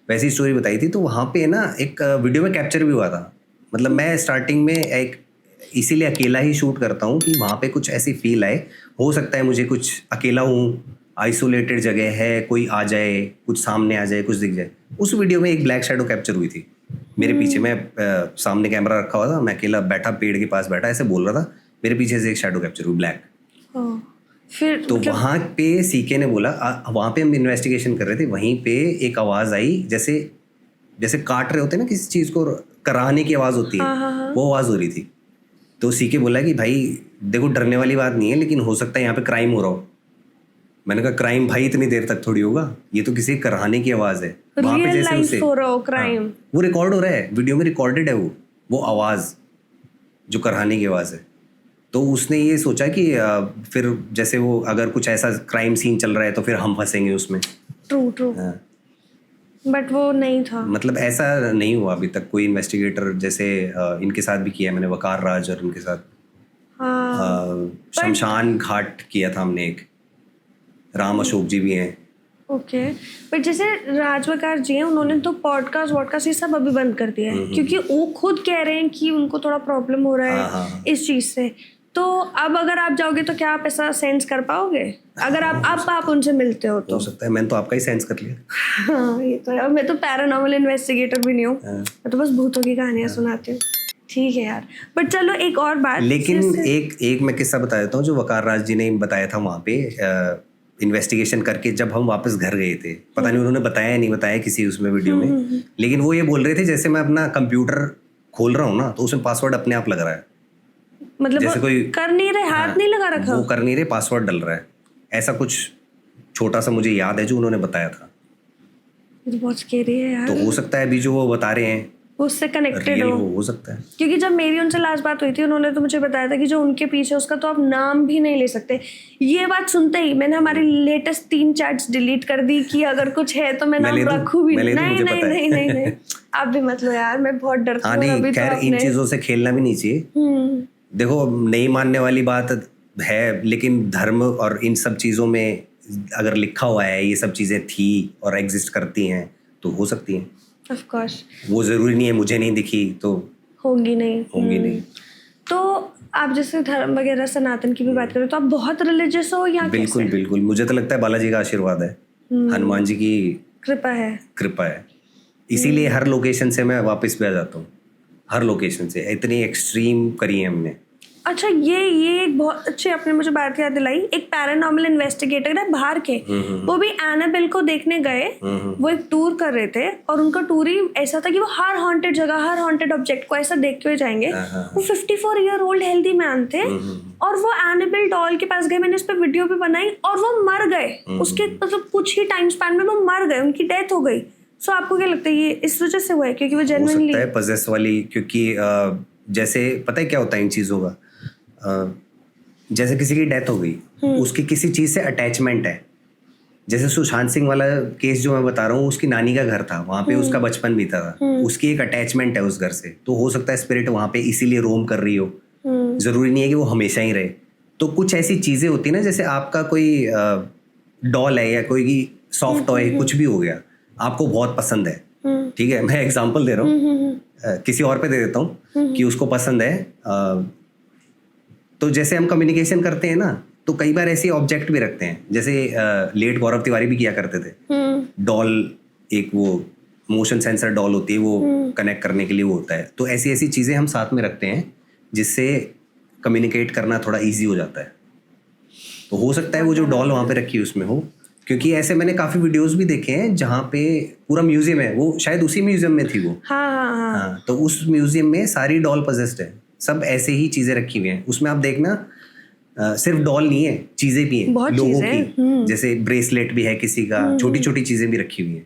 वैसी स्टोरी बताई थी। तो वहाँ पे ना एक वीडियो में कैप्चर भी हुआ था। मतलब मैं स्टार्टिंग में एक इसीलिए अकेला ही शूट करता हूँ कि वहाँ पे कुछ ऐसी फील आए, हो सकता है मुझे कुछ अकेला हूँ, आइसोलेटेड जगह है, कोई आ जाए, कुछ सामने आ जाए, कुछ दिख जाए। उस वीडियो में एक ब्लैक शैडो कैप्चर हुई थी मेरे पीछे। मैं सामने कैमरा रखा हुआ था, मैं अकेला बैठा पेड़ के पास बैठा ऐसे बोल रहा था, मेरे पीछे से एक शैडो कैप्चर हुई ब्लैक। फिर तो वहाँ पे सीके ने बोला, वहाँ पे हम इन्वेस्टिगेशन कर रहे थे, वहीं पे एक आवाज़ आई, जैसे जैसे काट रहे होते हैं ना किसी चीज़ को, कराहने की आवाज़ होती है, वो आवाज़ हो रही थी। तो सीके बोला कि भाई देखो डरने वाली बात नहीं है, लेकिन हो सकता है यहाँ पे क्राइम हो रहा हो। मैंने कहा क्राइम भाई इतनी देर तक थोड़ी होगा, ये तो किसी कराहने की आवाज़ है। वहाँ पे जैसे उसे हो रहा हो क्राइम, वो रिकॉर्ड हो रहा है, वीडियो में रिकॉर्डेड है वो आवाज़ जो कराहने की आवाज़ है। तो उसने ये सोचा कि फिर जैसे वो अगर कुछ ऐसा क्राइम सीन चल रहा है तो फिर हम फंसेंगे उसमें। ट्रू। बट वो नहीं था, मतलब ऐसा नहीं हुआ अभी तक कोई इन्वेस्टिगेटर, जैसे इनके साथ भी किया मैंने, वकार राज और इनके साथ शमशान घाट किया था हमने एक, राम अशोक जी भी हैं। ओके। बट जैसे राज वकार जी हैं, उन्होंने तो पॉडकास्ट ये सब अभी बंद कर दिया है, क्योंकि वो खुद कह रहे हैं कि उनको थोड़ा प्रॉब्लम हो रहा है इस चीज़ से। तो अब अगर आप जाओगे तो क्या आप ऐसा सेंस कर पाओगे? अगर आप उनसे मिलते हो तो? हो सकता है, मैंने तो आपका ही सेंस कर लिया। हाँ ये तो है, मैं तो पैरानॉर्मल इन्वेस्टिगेटर भी नहीं हूँ, मैं तो बस भूतों की कहानियाँ सुनाती हूँ। ठीक है यार, बट चलो एक और बात। लेकिन एक मैं किस्सा बता देता हूँ जो वकार राज जी ने बताया था वहाँ पे इन्वेस्टिगेशन करके, जब हम वापस घर गए थे। पता नहीं उन्होंने बताया नहीं बताया किसी उसमें वीडियो में, लेकिन वो ये बोल रहे थे जैसे मैं अपना कंप्यूटर खोल रहा हूँ ना, तो उसमें पासवर्ड अपने आप लग रहा है। मतलब जैसे कोई कर नहीं रहे, हाथ नहीं लगा रखा, वो कर नहीं रहे, पासवर्ड डल रहा है, ऐसा कुछ छोटा सा मुझे याद है जो उन्होंने बताया था। ये तो बहुत स्केरी है यार। तो हो सकता है अभी जो वो बता रहे हैं उससे कनेक्टेड हो सकता है। क्योंकि जब मेरी उनसे लास्ट बात हुई थी, उन्होंने तो मुझे बताया था कि जो उनके पीछे उसका तो आप नाम भी नहीं ले सकते। ये बात सुनते ही मैंने हमारी लेटेस्ट 3 चैट्स डिलीट कर दी कि अगर कुछ है तो मैं नाम रखूं भी नहीं। आप भी मत लो यार, मैं बहुत डरती हूँ। खैर इन चीजों से खेलना भी नहीं चाहिए। देखो नहीं मानने वाली बात है, लेकिन धर्म और इन सब चीजों में अगर लिखा हुआ है ये सब चीजें थी और एग्जिस्ट करती हैं तो हो सकती हैं। ऑफ कोर्स, वो जरूरी नहीं है मुझे नहीं दिखी तो होंगी नहीं। तो आप जैसे धर्म वगैरह सनातन की भी बात करें तो आप बहुत रिलीजियस हो या बिल्कुल कैसे? बिल्कुल, मुझे तो लगता है बालाजी का आशीर्वाद है, हनुमान जी की कृपा है। इसीलिए हर लोकेशन से मैं वापस भी आ जाता हूँ, हर लोकेशन से। इतनी एक्सट्रीम करी है हमने। अच्छा, ये एक बहुत अच्छी आपने मुझे बात याद दिलाई। एक पैरानॉर्मल इन्वेस्टिगेटर है बाहर के, वो भी एनाबेल को देखने गए। वो एक टूर कर रहे थे और उनका टूर ही ऐसा था कि वो हर हॉन्टेड जगह, हर हॉन्टेड ऑब्जेक्ट को ऐसा देख के जाएंगे। वो 54 ईयर ओल्ड हेल्दी मैन थे और वो एनाबेल डॉल के पास गए। मैंने उस पर वीडियो भी बनाई और वो मर गए उसके मतलब कुछ ही टाइम स्पैन में वो मर गए, उनकी डेथ हो गई। सो आपको क्या लगता है ये इस वजह से हुआ है क्योंकि वो जेन्युइनली पजेस वाली? क्योंकि जैसे पता है क्या होता है इन चीज़ों का, जैसे किसी की डेथ हो गई, उसकी किसी चीज़ से अटैचमेंट है। जैसे सुशांत सिंह वाला केस जो मैं बता रहा हूँ, उसकी नानी का घर था, वहाँ पे उसका बचपन बीता था, उसकी एक अटैचमेंट है उस घर से। तो हो सकता है स्पिरिट वहाँ पे इसीलिए रोम कर रही हो, जरूरी नहीं है कि वो हमेशा ही रहे। तो कुछ ऐसी चीज़ें होती ना, जैसे आपका कोई डॉल है या कोई सॉफ्ट टॉय कुछ भी हो गया, आपको बहुत पसंद है, ठीक है, मैं एग्जांपल दे रहा हूँ, किसी और पे दे देता हूँ कि उसको पसंद है। तो जैसे हम कम्युनिकेशन करते हैं ना, तो कई बार ऐसे ऑब्जेक्ट भी रखते हैं, जैसे लेट गौरव तिवारी भी किया करते थे। डॉल, एक वो मोशन सेंसर डॉल होती है, वो कनेक्ट करने के लिए वो होता है। तो ऐसी ऐसी चीज़ें हम साथ में रखते हैं जिससे कम्युनिकेट करना थोड़ा ईजी हो जाता है। तो हो सकता है वो जो डॉल वहाँ पे रखी है उसमें हो क्योंकि ऐसे मैंने काफी वीडियोस भी देखे हैं जहाँ पे पूरा म्यूजियम है, वो शायद उसी म्यूजियम में थी वो। हाँ, तो उस म्यूजियम में सारी डॉल पजेस्ड है, सब ऐसे ही चीजें रखी हुई हैं उसमें। आप देखना सिर्फ डॉल नहीं है, चीजें भी हैं लोगों की, जैसे ब्रेसलेट भी है किसी का, छोटी छोटी चीजें भी रखी हुई हैं।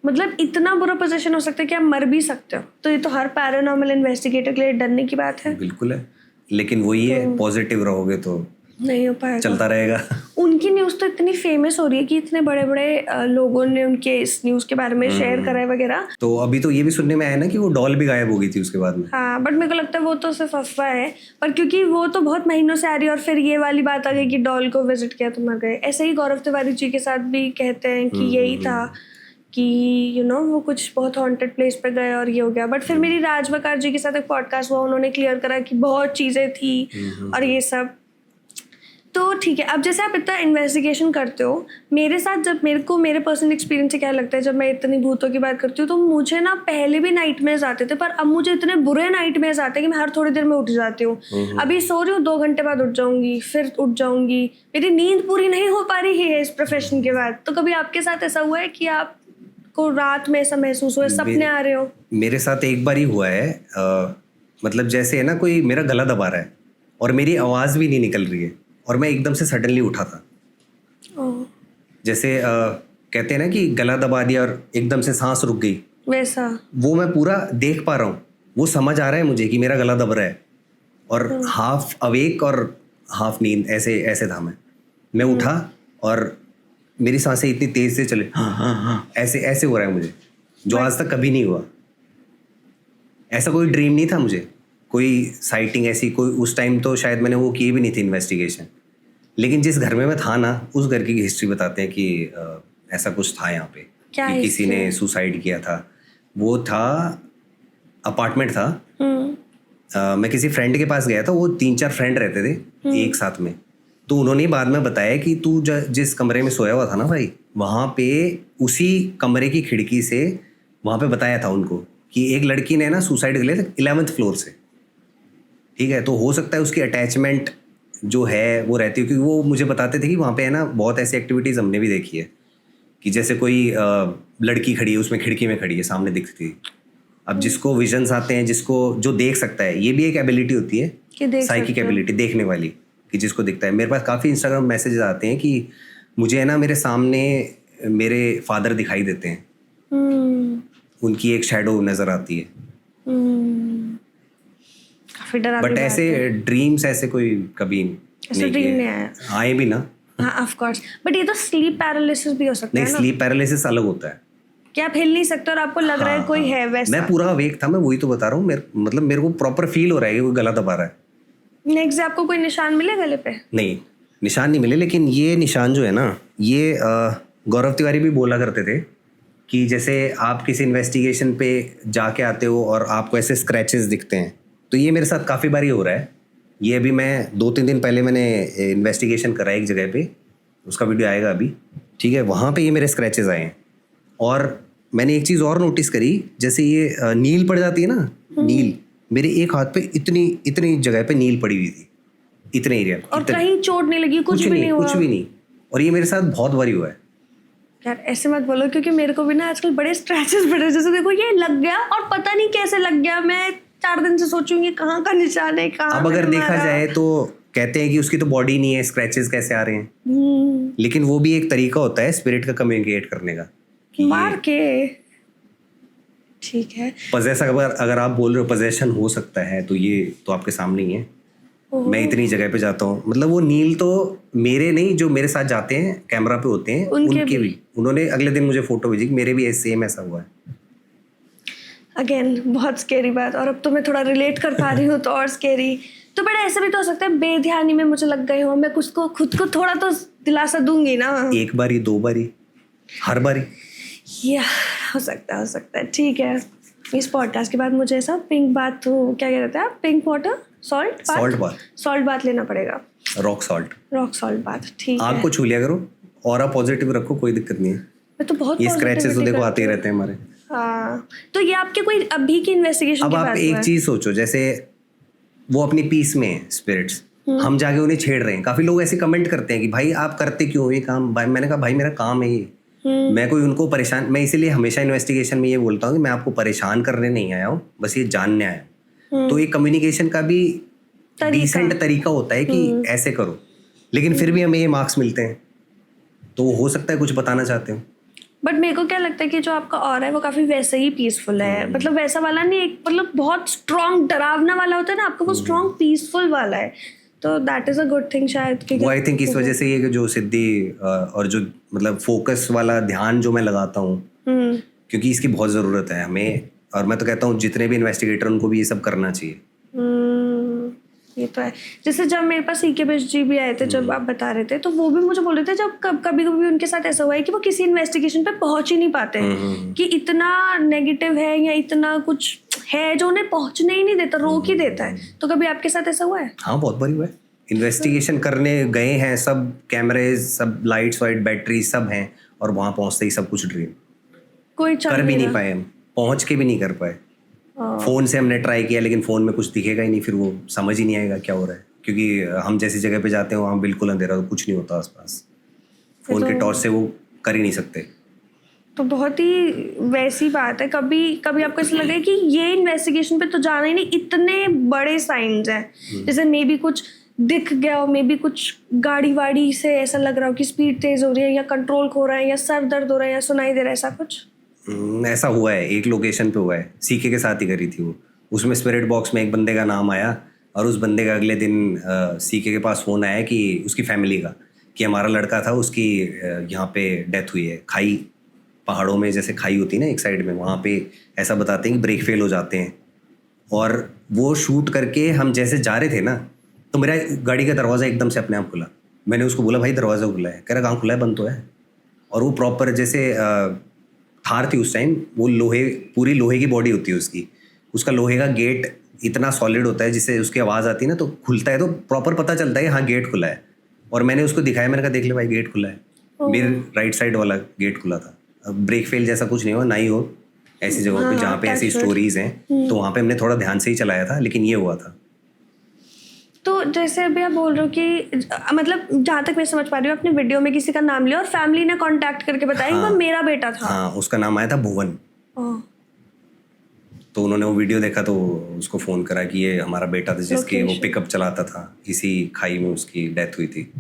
मतलब इतना बुरा पोजीशन हो सकता है कि आप मर भी सकते हो, तो ये तो हर पैरानॉर्मल इन्वेस्टिगेटर के लिए डरने की बात है। बिल्कुल है, लेकिन वही है, पॉजिटिव रहोगे तो नहीं हो पाएगा, चलता रहेगा। उनकी न्यूज़ तो इतनी फेमस हो रही है कि इतने बड़े बड़े लोगों ने उनके इस न्यूज़ के बारे में शेयर करा है वगैरह। तो अभी तो ये भी सुनने में आया ना कि वो डॉल भी गायब हो गई थी उसके बाद में। हाँ, बट मेरे को लगता है वो तो सिर्फ अफवाह है, पर क्योंकि वो तो बहुत महीनों से आ रही है और फिर ये वाली बात आ गई कि डॉल को विजिट किया तो मर गए। ऐसे ही गौरव तिवारी जी के साथ भी कहते हैं कि यही था कि वो कुछ बहुत हॉन्टेड प्लेस पे गए और ये हो गया। बट फिर मेरी राज बकार जी के साथ एक पॉडकास्ट हुआ, उन्होंने क्लियर करा कि बहुत चीज़ें थी और ये सब। तो ठीक है, अब जैसे आप इतना इन्वेस्टिगेशन करते हो, मेरे साथ जब मेरे पर्सनल एक्सपीरियंस से क्या लगता है, जब मैं इतनी भूतों की बात करती हूँ तो मुझे ना पहले भी नाइटमेयर्स आते थे, पर अब मुझे इतने बुरे नाइटमेयर्स आते हैं कि मैं हर थोड़ी देर में उठ जाती हूँ। अभी सो रही हूँ, 2 घंटे बाद उठ जाऊंगी, फिर उठ जाऊंगी। मेरी नींद पूरी नहीं हो पा रही है इस प्रोफेशन के बाद। तो कभी आपके साथ ऐसा हुआ है कि आपको रात में ऐसा महसूस हुआ, सपने आ रहे हो? मेरे साथ एक बार ही हुआ है, मतलब जैसे है ना, कोई मेरा गला दबा रहा है और मेरी आवाज़ भी नहीं निकल रही है और मैं एकदम से सडनली उठा था। जैसे कहते हैं ना कि गला दबा दिया और एकदम से सांस रुक गई, वैसा वो मैं पूरा देख पा रहा हूँ, वो समझ आ रहा है मुझे कि मेरा गला दब रहा है, और हाफ अवेक और हाफ नींद, ऐसे ऐसे था मैं उठा और मेरी सांसें इतनी तेज से चले, हाँ, ऐसे ऐसे हो रहा है मुझे, जो आज तक कभी नहीं हुआ। ऐसा कोई ड्रीम नहीं था मुझे, कोई साइटिंग ऐसी कोई, उस टाइम तो शायद मैंने वो की भी नहीं थी इन्वेस्टिगेशन। लेकिन जिस घर में मैं था ना, उस घर की हिस्ट्री बताते हैं कि ऐसा कुछ था यहाँ पे कि किसी ने सुसाइड किया था। वो था, अपार्टमेंट था। मैं किसी फ्रेंड के पास गया था, वो 3-4 फ्रेंड रहते थे एक साथ में। तो उन्होंने बाद में बताया कि तू जिस कमरे में सोया हुआ था ना भाई, वहाँ पे उसी कमरे की खिड़की से वहाँ पे बताया था उनको कि एक लड़की ने ना सुसाइड कर लिया था 11th फ्लोर से। ठीक है, तो हो सकता है उसकी अटैचमेंट जो है वो रहती है, क्योंकि वो मुझे बताते थे कि वहाँ पे है ना बहुत ऐसी एक्टिविटीज़ हमने भी देखी है कि जैसे कोई लड़की खड़ी है, उसमें खिड़की में खड़ी है, सामने दिखती है। अब जिसको विजन्स आते हैं, जिसको जो देख सकता है, ये भी एक एबिलिटी होती है, साइकिक एबिलिटी, देखने वाली, कि जिसको दिखता है। मेरे पास काफ़ी इंस्टाग्राम मैसेजेस आते हैं कि मुझे है ना मेरे सामने मेरे फादर दिखाई देते हैं, उनकी एक शैडो नज़र आती है। बट ऐसे ड्रीम्स ऐसे कोई कभी नहीं आए भी ना। हाँ, ऑफ कोर्स। बट ये तो स्लीप पैरालिसिस भी हो सकता है ना? नहीं, स्लीप पैरालिसिस अलग होता है कि आप हिल नहीं सकते और आपको लग रहा है कोई है वैसा। मैं पूरा अवेक था, मैं वही तो बता रहा हूँ। मतलब मेरे को प्रॉपर फील हो रहा है कि कोई गला दबा रहा है। नेक्स्ट आपको कोई निशान मिले गले पे? नहीं, निशान नहीं मिले, लेकिन ये निशान जो है ना, ये गौरव तिवारी भी बोला करते थे कि जैसे आप किसी इन्वेस्टिगेशन पे जाके आते हो और आपको ऐसे स्क्रैचेस दिखते हैं, तो ये मेरे साथ काफ़ी बार ही हो रहा है। ये अभी मैं 2-3 दिन पहले मैंने इन्वेस्टिगेशन करा एक जगह पे, उसका वीडियो आएगा अभी, ठीक है। वहाँ पे ये मेरे स्क्रैचेस आए हैं। और मैंने एक चीज़ और नोटिस करी, जैसे ये नील पड़ जाती है ना, नील, मेरे एक हाथ पे इतनी जगह पे नील पड़ी हुई थी, इतने एरिया। और कहीं चोट नहीं लगी? कुछ भी नहीं हुआ? कुछ भी नहीं। और ये मेरे साथ बहुत बारी हुआ है। यार ऐसे मत बोलो, क्योंकि मेरे को भी ना आजकल बड़े स्क्रैचेस पड़े, जैसे देखो ये लग गया और पता नहीं कैसे लग गया। मैं 4 दिन से सोचूंगी कहाँ का निशान है, कहाँ। अब अगर देखा जाए तो कहते हैं कि उसकी तो बॉडी नहीं है, स्क्रैचेस कैसे आ रहे हैं। लेकिन वो भी एक तरीका होता है स्पिरिट का कम्युनिकेट करने का, मार के। ठीक है, पजेशन, अगर आप बोल रहे हो पजेशन हो सकता है, तो ये तो आपके सामने ही है। मैं इतनी जगह पे जाता हूँ, मतलब वो नील तो मेरे नहीं, जो मेरे साथ जाते हैं कैमरा पे होते हैं उनके भी, उन्होंने अगले दिन मुझे फोटो भेजी, मेरे भी सेम ऐसा हुआ है। अगेन बहुत स्केरी बात, और अब तो मैं थोड़ा रिलेट कर पा रही हूँ तो और स्केरी। तो बड़ा ऐसा भी तो हो सकता है बेध्यानी में मुझे लग गई हो, मैं कुछ को खुद को थोड़ा तो दिलासा दूंगी ना। एक बारी, 2 बारी, हर बारी, या हो सकता है। ठीक है, इस पॉडकास्ट के बाद मुझे ऐसा पिंक बात, तो क्या कहते हैं आप, पिंक वाटर, सॉल्ट बात लेना पड़ेगा। रॉक सॉल्ट बात। ठीक है, आपको छू लिया करो और आप पॉजिटिव रखो, कोई दिक्कत नहीं है। मैं तो बहुत, ये स्क्रैचेस तो देखो आते ही रहते हैं हमारे। हाँ, तो ये आपके कोई अभी की इन्वेस्टिगेशन? अब आप एक चीज सोचो, जैसे वो अपनी पीस में है स्पिरिट्स, हम जाके उन्हें छेड़ रहे हैं। काफी लोग ऐसे कमेंट करते हैं कि भाई आप करते क्यों ये काम। भाई मैंने कहा भाई मेरा काम है ये, मैं कोई उनको परेशान, मैं इसीलिए हमेशा इन्वेस्टिगेशन में ये बोलता हूँ कि मैं आपको परेशान करने नहीं आया हूँ, बस ये जानने आया हूँ। तो एक कम्युनिकेशन का भी डिसेंट तरीका होता है कि ऐसे करो, लेकिन फिर भी हमें ये मार्क्स मिलते हैं, तो हो सकता है कुछ बताना चाहते हो। बट मेरे को क्या लगता है कि जो आपका ऑरा है वो काफी वैसे ही पीसफुल है, मतलब वैसा वाला नहीं, एक मतलब बहुत स्ट्रॉन्ग डरावना वाला होता है ना, आपका वो स्ट्रॉन्ग पीसफुल वाला है, तो that is a good thing शायद। वो आई थिंक इस वजह से ये जो सिद्धि और जो मतलब फोकस वाला ध्यान जो मैं लगाता हूँ, क्योंकि इसकी बहुत ज़रूरत है हमें, और मैं तो कहता हूँ जितने भी इन्वेस्टिगेटर उनको भी ये सब करना चाहिए। ये तो है। जैसे जब मेरे पास सीके बेस्ट जी भी आए थे, जब आप बता रहे थे, तो वो भी मुझे बोल रहे थे जब कभी कभी उनके साथ ऐसा हुआ है कि वो किसी इन्वेस्टिगेशन पे पहुंच ही नहीं पाते हैं, कि इतना नेगेटिव है या इतना कुछ है जो उन्हें पहुंचने ही नहीं देता, रोक ही देता है। तो कभी आपके साथ ऐसा हुआ है? हाँ, बहुत बारी हुआ है। इन्वेस्टिगेशन करने गए हैं, सब कैमरेज, सब लाइट्स वाइट बैटरी सब हैं, और वहाँ पहुँचते ही सब कुछ ड्रीम, कोई कर भी नहीं पाए हम, पहुँच के भी नहीं कर पाए। फ़ोन से हमने ट्राई किया, लेकिन फ़ोन में कुछ दिखेगा ही नहीं, फिर वो समझ ही नहीं आएगा क्या हो रहा है, क्योंकि हम जैसी जगह पे जाते हैं वहाँ बिल्कुल अंधेरा, तो कुछ नहीं होता आसपास, फ़ोन के टॉर्च से वो कर ही नहीं सकते। तो बहुत ही वैसी बात है। कभी कभी आपको ऐसा लगा है कि ये इन्वेस्टिगेशन पे तो जाना ही नहीं, इतने बड़े साइंस हैं, जैसे मे बी कुछ दिख गया हो, मे बी कुछ गाड़ी वाड़ी से ऐसा लग रहा हो कि स्पीड तेज हो रही है, या कंट्रोल खो रहा है, या सर दर्द हो रहा है, या सुनाई दे रहा है, ऐसा कुछ? ऐसा हुआ है, एक लोकेशन पे हुआ है, सीके के साथ ही करी थी वो। उसमें स्पिरिट बॉक्स में एक बंदे का नाम आया, और उस बंदे का अगले दिन सीके के पास फ़ोन आया कि उसकी फैमिली का, कि हमारा लड़का था, उसकी यहाँ पे डेथ हुई है, खाई पहाड़ों में जैसे खाई होती है ना एक साइड में, वहाँ पे ऐसा बताते हैं कि ब्रेक फेल हो जाते हैं। और वो शूट करके हम जैसे जा रहे थे ना, तो मेरा गाड़ी का दरवाज़ा एकदम से अपने आप खुला। मैंने उसको बोला भाई दरवाज़ा खुला है, कह रहा कहाँ खुला है, बंद तो है। और वो प्रॉपर जैसे थार थी उस टाइम, वो लोहे, पूरी लोहे की बॉडी होती है उसकी, उसका लोहे का गेट इतना सॉलिड होता है जिससे उसकी आवाज़ आती है ना, तो खुलता है तो प्रॉपर पता चलता है कि हाँ गेट खुला है। और मैंने उसको दिखाया, मैंने कहा देख ले भाई गेट खुला है, मेरे राइट साइड वाला गेट खुला था। ब्रेक फेल जैसा कुछ नहीं हुआ, ना ही हो ऐसी जगहों पे जहाँ पे ऐसी स्टोरीज हैं, तो वहाँ पे हमने थोड़ा ध्यान से ही चलाया था, लेकिन ये हुआ था। तो जैसे अभी आप बोल रहे हो कि मतलब जहाँ तक मैं समझ पा रही हूँ, अपने वीडियो में किसी का नाम लिया और फैमिली ने कांटेक्ट करके बताया कि वो मेरा बेटा था। हाँ, उसका नाम आया था भुवन। तो उन्होंने वो वीडियो देखा तो उसको फ़ोन करा कि ये हमारा बेटा था, जिसके वो पिकअप चलाता था, इसी खाई में उसकी डेथ हुई थी।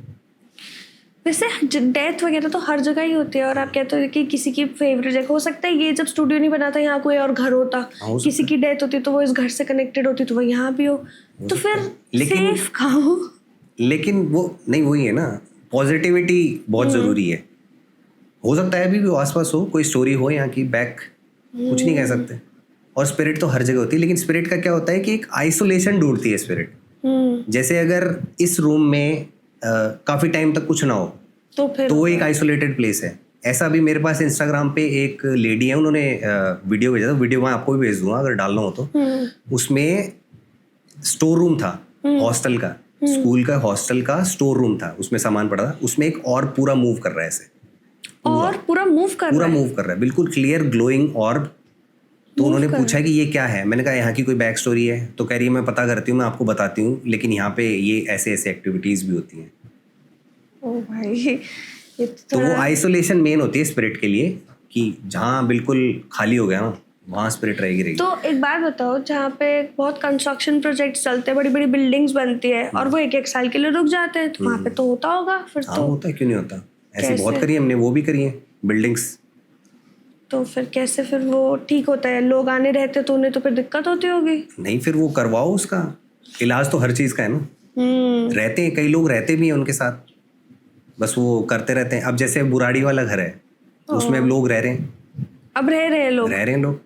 वैसे डेथ वगैरह तो हर जगह ही होती है, और आप कहते हो कि किसी की फेवरेट जगह हो सकता है, ये जब स्टूडियो नहीं बना था यहाँ कोई और घर होता, किसी की डेथ होती तो वो इस घर से कनेक्टेड होती, तो वो यहाँ भी हो, तो फिर सेफ कहाँ हो? लेकिन वो नहीं, वही है ना, पॉजिटिविटी बहुत ज़रूरी है। हो सकता है अभी भी आसपास हो, कोई स्टोरी हो यहाँ की बैक, कुछ नहीं कह सकते। और स्पिरिट तो हर जगह होती है, लेकिन स्पिरिट का क्या होता है कि एक आइसोलेशन ढूंढती है स्पिरिट। जैसे अगर इस रूम में काफ़ी टाइम तक कुछ ना हो, तो वो एक आइसोलेटेड प्लेस है। ऐसा भी मेरे पास इंस्टाग्राम पे एक लेडी है, उन्होंने वीडियो भेजा था, वीडियो मैं आपको भी भेज दूंगा अगर डालना हो तो। उसमें स्टोर रूम था हॉस्टल का, स्कूल का हॉस्टल का स्टोर रूम था, उसमें सामान पड़ा था, उसमें एक और पूरा मूव कर रहा है ऐसे, और पूरा मूव कर रहा है, बिल्कुल क्लियर ग्लोइंग ऑर्ब। तो उन्होंने पूछा कि ये क्या है, मैंने कहा यहाँ की कोई बैक स्टोरी है, तो कह रही है मैं पता करती हूँ, मैं आपको बताती हूँ, लेकिन यहाँ पे ये ऐसे ऐसे एक्टिविटीज भी होती हैं। ओ भाई, तो वो आइसोलेशन मेन होती है स्पिरिट के लिए, कि जहाँ बिल्कुल खाली हो गया ना, वहाँ स्पिरिट रहेगी। तो एक बात बताओ, जहाँ पे बहुत कंस्ट्रक्शन प्रोजेक्ट चलते हैं, बड़ी बड़ी बिल्डिंग्स बनती है, और वो एक साल के लिए रुक जाते हैं, तो वहाँ पे तो होता होगा फिर? हाँ, होता है, क्यों नहीं होता, ऐसी बहुत करी हमने, वो भी करी है बिल्डिंग्स। तो फिर कैसे फिर वो ठीक होता है? लोग आने रहते तो उन्हें तो फिर दिक्कत होती होगी। नहीं, फिर वो करवाओ, उसका इलाज तो हर चीज का है ना। रहते हैं कई लोग, रहते भी हैं उनके साथ, बस वो करते रहते हैं। अब जैसे बुराड़ी वाला घर है, उसमें अब लोग रह रहे हैं, अब रह रहे हैं लोग।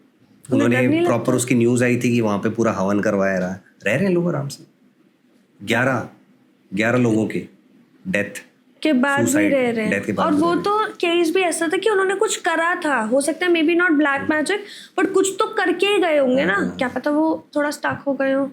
उन्होंने प्रॉपर उसकी न्यूज आई थी कि वहां पे पूरा हवन करवाया रहा, रह रहे हैं लोग आराम से। 11 लोगों के डेथ के बाद भी रह रहे हैं। और वो तो केस भी ऐसा था कि उन्होंने कुछ करा था, हो सकता है may be not black magic, but कुछ तो करके ही गए होंगे ना, क्या पता वो थोड़ा स्टक हो गए हो।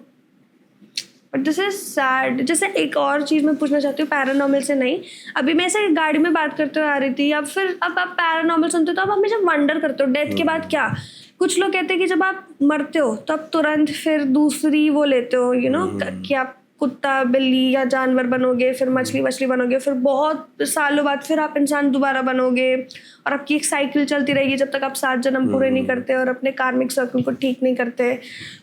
But this is sad. जैसे एक और चीज़ मैं पूछना चाहती हूँ, पैरानॉर्मल से नहीं, अभी मैं ऐसे गाड़ी में बात करते हुए आ रही थी, अब आप पैरानॉर्मल सुनते हो तो आप हमेशा वंडर करते हो डेथ के बाद क्या। कुछ लोग कहते हैं कि जब आप मरते हो तो आप तुरंत फिर दूसरी वो लेते हो, यू नो, कि आप कुत्ता बिल्ली या जानवर बनोगे, फिर मछली वछली बनोगे, फिर बहुत सालों बाद फिर आप इंसान दोबारा बनोगे, और आपकी एक साइकिल चलती रहेगी जब तक आप 7 जन्म पूरे नहीं करते और अपने कार्मिक सर्कल को ठीक नहीं करते।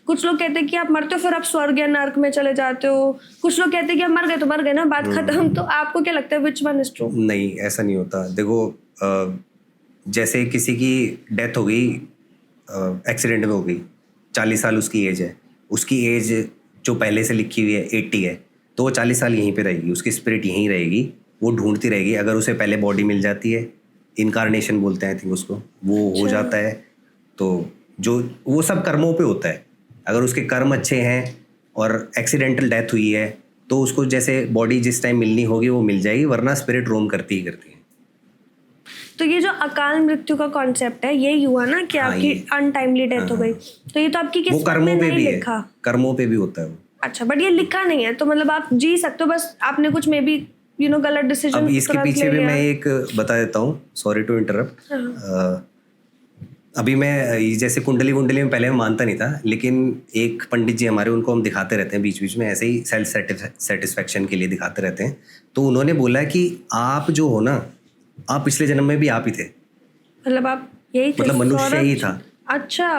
कुछ लोग कहते हैं कि आप मरते हो फिर आप स्वर्ग या नर्क में चले जाते हो, कुछ लोग कहते हैं कि आप मर गए तो मर गए ना, बात खत्म। तो आपको क्या लगता है विच वन इज ट्रू? नहीं, ऐसा नहीं होता। देखो जैसे किसी की डेथ हो गई, एक्सीडेंट में हो गई, 40 साल उसकी एज है, उसकी एज जो पहले से लिखी हुई है 80 है, तो वो 40 साल यहीं पे रहेगी, उसकी स्पिरिट यहीं रहेगी, वो ढूंढती रहेगी। अगर उसे पहले बॉडी मिल जाती है, इनकारनेशन बोलते हैं आई थिंक उसको, वो हो जाता है। तो जो वो सब कर्मों पे होता है। अगर उसके कर्म अच्छे हैं और एक्सीडेंटल डेथ हुई है तो उसको जैसे बॉडी जिस टाइम मिलनी होगी वो मिल जाएगी, वरना स्पिरिट रोम करती ही करती है। तो ये जो अकाल मृत्यु का कॉन्सेप्ट है यही हुआ ना कि आपकी अनटाइमली डेथ हो गई, तो ये तो आपकी वो किस्मत में कर्मों पे नहीं भी है, लिखा। कर्मों पे भी होता है वो। अच्छा, बट ये लिखा नहीं है, तो मतलब आप जी सकते हो, बस आपने कुछ मे बी गलत डिसीजन। अब इसके पीछे भी मैं एक बता देता हूँ, सॉरी टू इंटरप्ट। अभी मैं जैसे कुंडली वुंडली में पहले मैं मानता नहीं था, लेकिन एक पंडित जी हमारे, उनको हम दिखाते रहते हैं बीच बीच में, ऐसे ही सेल्फ सेटिस्फेक्शन के लिए दिखाते रहते हैं। तो उन्होंने बोला कि आप जो हो ना, आप पिछले जन्म में भी आप ही थे। मतलब आप यही थे, मतलब मनुष्य ही था। अच्छा।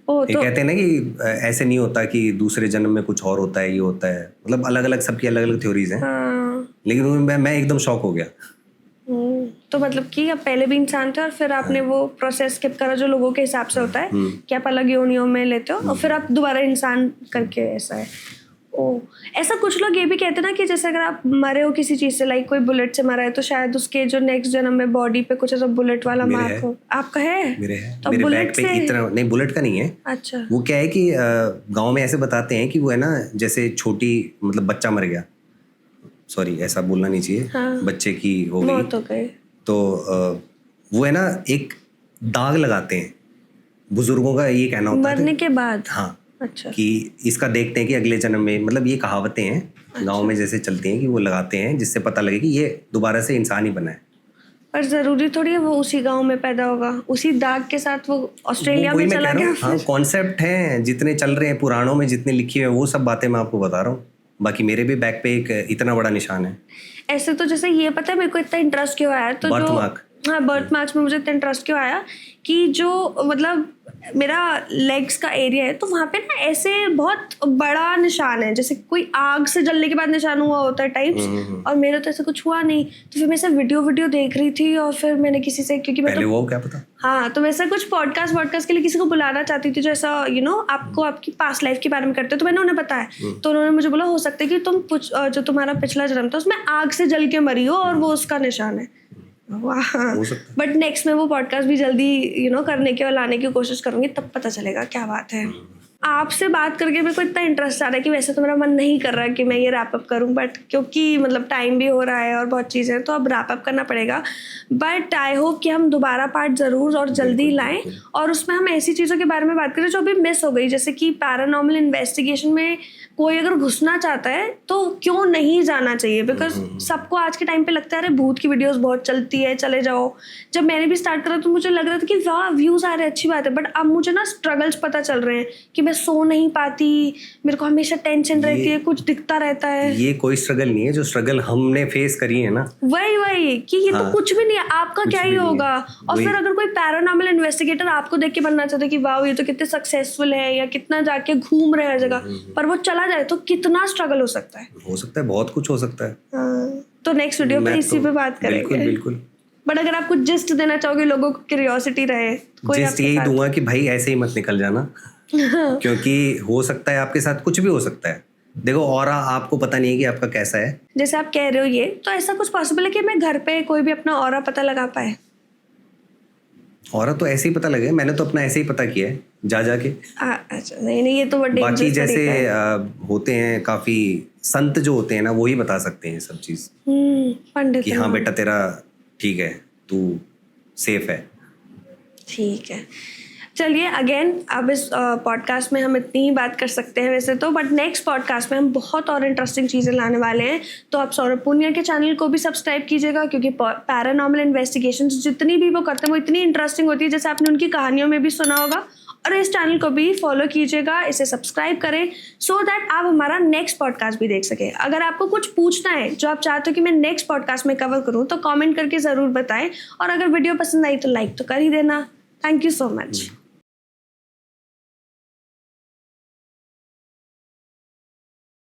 ओ, ये तो कहते हैं ना कि ऐसे नहीं होता कि दूसरे जन्म में कुछ और होता है, ये होता है, मतलब अलग अलग सबकी अलग अलग थ्योरीज हैं। लेकिन मैं एकदम शॉक हो गया। तो मतलब कि आप पहले भी इंसान थे और फिर आपने वो प्रोसेस स्किप करा जो लोगों के हिसाब से होता है कि आप अलग योनियों में लेते हो और फिर आप दोबारा इंसान करके, ऐसा है। ओ, ऐसा कुछ लोग ये भी कहते हैं ना कि जैसे अगर आप मरे हो किसी चीज से, लाइक कोई बुलेट से मरा है, तो शायद उसके जो नेक्स्ट जन्म में बॉडी पे कुछ ऐसा बुलेट वाला मार्क हो। आपका है? मेरे है, तो मेरे बुलेट बैक पे से इतना नहीं, बुलेट का नहीं है। अच्छा। वो क्या है कि गांव में ऐसे बताते हैं कि वो है ना, जैसे छोटी मतलब बच्चा मर गया, सॉरी ऐसा बोलना नहीं चाहिए, बच्चे की हो गई मौत हो गई, तो वो है ना एक दाग लगाते हैं, बुजुर्गों का ये कहना होता है मरने के बाद। हाँ, अच्छा। कि इसका देखते हैं कि अगले जन्म में, मतलब ये कहावतें हैं गांव में जैसे चलती हैं कि वो लगाते हैं जिससे पता लगे कि ये दोबारा से इंसान ही बना है। पर जरूरी थोड़ी है वो उसी गांव में पैदा होगा, उसी दाग के साथ वो ऑस्ट्रेलिया में चला गया। हाँ, कॉन्सेप्ट हैं जितने चल रहे हैं पुराणों में, जितने लिखी हुए हैं, वो सब बातें मैं आपको बता रहा हूँ। बाकी मेरे भी बैक पे एक इतना बड़ा निशान है। ऐसे तो जैसे ये पता है मेरे को इतना इंटरेस्ट क्यों आया, तो बर्थ जो मार्क, हाँ बर्थ मार्क्स में मुझे इतना इंटरेस्ट क्यों आया कि जो मतलब मेरा लेग्स का एरिया है, तो वहाँ पे ना ऐसे बहुत बड़ा निशान है, जैसे कोई आग से जलने के बाद निशान हुआ होता है टाइप्स, और मेरा तो ऐसा कुछ हुआ नहीं। तो फिर मैं ऐसे वीडियो देख रही थी और फिर मैंने किसी से, क्योंकि मैं पहले तो वो क्या पता, हाँ, तो वैसे कुछ पॉडकास्ट के लिए किसी को बुलाना चाहती थी जो ऐसा आपको आपकी पास्ट लाइफ के बारे में करते हो, तो मैंने उन्हें बताया। तो उन्होंने मुझे बोला हो सकता है कि तुम जो तुम्हारा पिछला जन्म था उसमें आग से जल के मरी हो और वो उसका निशान है। वाह। बट नेक्स्ट में वो पॉडकास्ट भी जल्दी करने के और लाने की कोशिश करूंगी, तब पता चलेगा क्या बात है। आपसे बात करके मेरे को इतना इंटरेस्ट आ रहा है कि वैसे तो मेरा मन नहीं कर रहा कि मैं ये रैप अप करूं, बट क्योंकि मतलब टाइम भी हो रहा है और बहुत चीज़ें हैं तो अब रैप अप करना पड़ेगा। बट आई होप कि हम दोबारा पार्ट ज़रूर और जल्दी लाएं और उसमें हम ऐसी चीज़ों के बारे में बात करें जो अभी मिस हो गई, जैसे कि पैरानॉर्मल इन्वेस्टिगेशन में कोई अगर घुसना चाहता है तो क्यों नहीं जाना चाहिए, बिकॉज सबको आज के टाइम पे लगता है अरे भूत की वीडियोस बहुत चलती है, चले जाओ। जब मैंने भी स्टार्ट करा तो मुझे लग रहा था कि वाह व्यूज़ आ रहे हैं, अच्छी बात है, बट अब मुझे ना स्ट्रगल्स पता चल रहे हैं कि मैं सो नहीं पाती, मेरे को हमेशा टेंशन रहती है, कुछ दिखता रहता है। ये कोई स्ट्रगल नहीं है, जो स्ट्रगल हमने फेस करी है ना, वही कि ये तो कुछ भी नहीं है, आपका क्या ही होगा। और फिर अगर कोई पैरानॉर्मल इन्वेस्टिगेटर आपको देख के बनना चाहता है कि वाह ये तो कितने सक्सेसफुल है या कितना जाके घूम रहे हर जगह, पर वो चला जाए तो कितना स्ट्रगल हो सकता है, बहुत कुछ हो सकता है। तो नेक्स्ट वीडियो पे इसी पे बात करेंगे। बिल्कुल। बट अगर आप कुछ जिस्ट देना चाहोगे, लोगों को क्यूरियोसिटी रहे, जिस्ट यही दूंगा कि भाई ऐसे ही मत निकल जाना क्योंकि हो सकता है आपके साथ कुछ भी हो सकता है। देखो ऑरा आपको पता नहीं है कि आपका कैसा है, जैसे आप कह रहे हो ये, तो ऐसा कुछ पॉसिबल है कि मैं घर पे कोई भी अपना ऑरा पता लगा पाए? ऑरा तो ऐसे ही पता लगे, मैंने तो अपना ऐसे ही पता किया है जाके। अच्छा, नहीं ये तो बाकी जैसे होते हैं काफी संत जो होते हैं ना, वो ही बता सकते हैं सब चीज, पंडित कि हाँ बेटा तेरा ठीक है, तू सेफ है। ठीक है, चलिए अगेन अब इस पॉडकास्ट में हम इतनी ही बात कर सकते हैं वैसे तो, बट नेक्स्ट पॉडकास्ट में हम बहुत और इंटरेस्टिंग चीज़ें लाने वाले हैं। तो आप सौरभ पुनिया के चैनल को भी सब्सक्राइब कीजिएगा, क्योंकि पैरानॉर्मल इन्वेस्टिगेशन जितनी भी वो करते हैं वो इतनी इंटरेस्टिंग होती है, जैसे आपने उनकी कहानियों में भी सुना होगा, और इस चैनल को भी फॉलो कीजिएगा, इसे सब्सक्राइब करें सो दैट आप हमारा नेक्स्ट पॉडकास्ट भी देख सकें। अगर आपको कुछ पूछना है जो आप चाहते हो कि मैं नेक्स्ट पॉडकास्ट में कवर करूँ तो कमेंट करके ज़रूर बताएं, और अगर वीडियो पसंद आई तो लाइक तो कर ही देना। Thank you so much.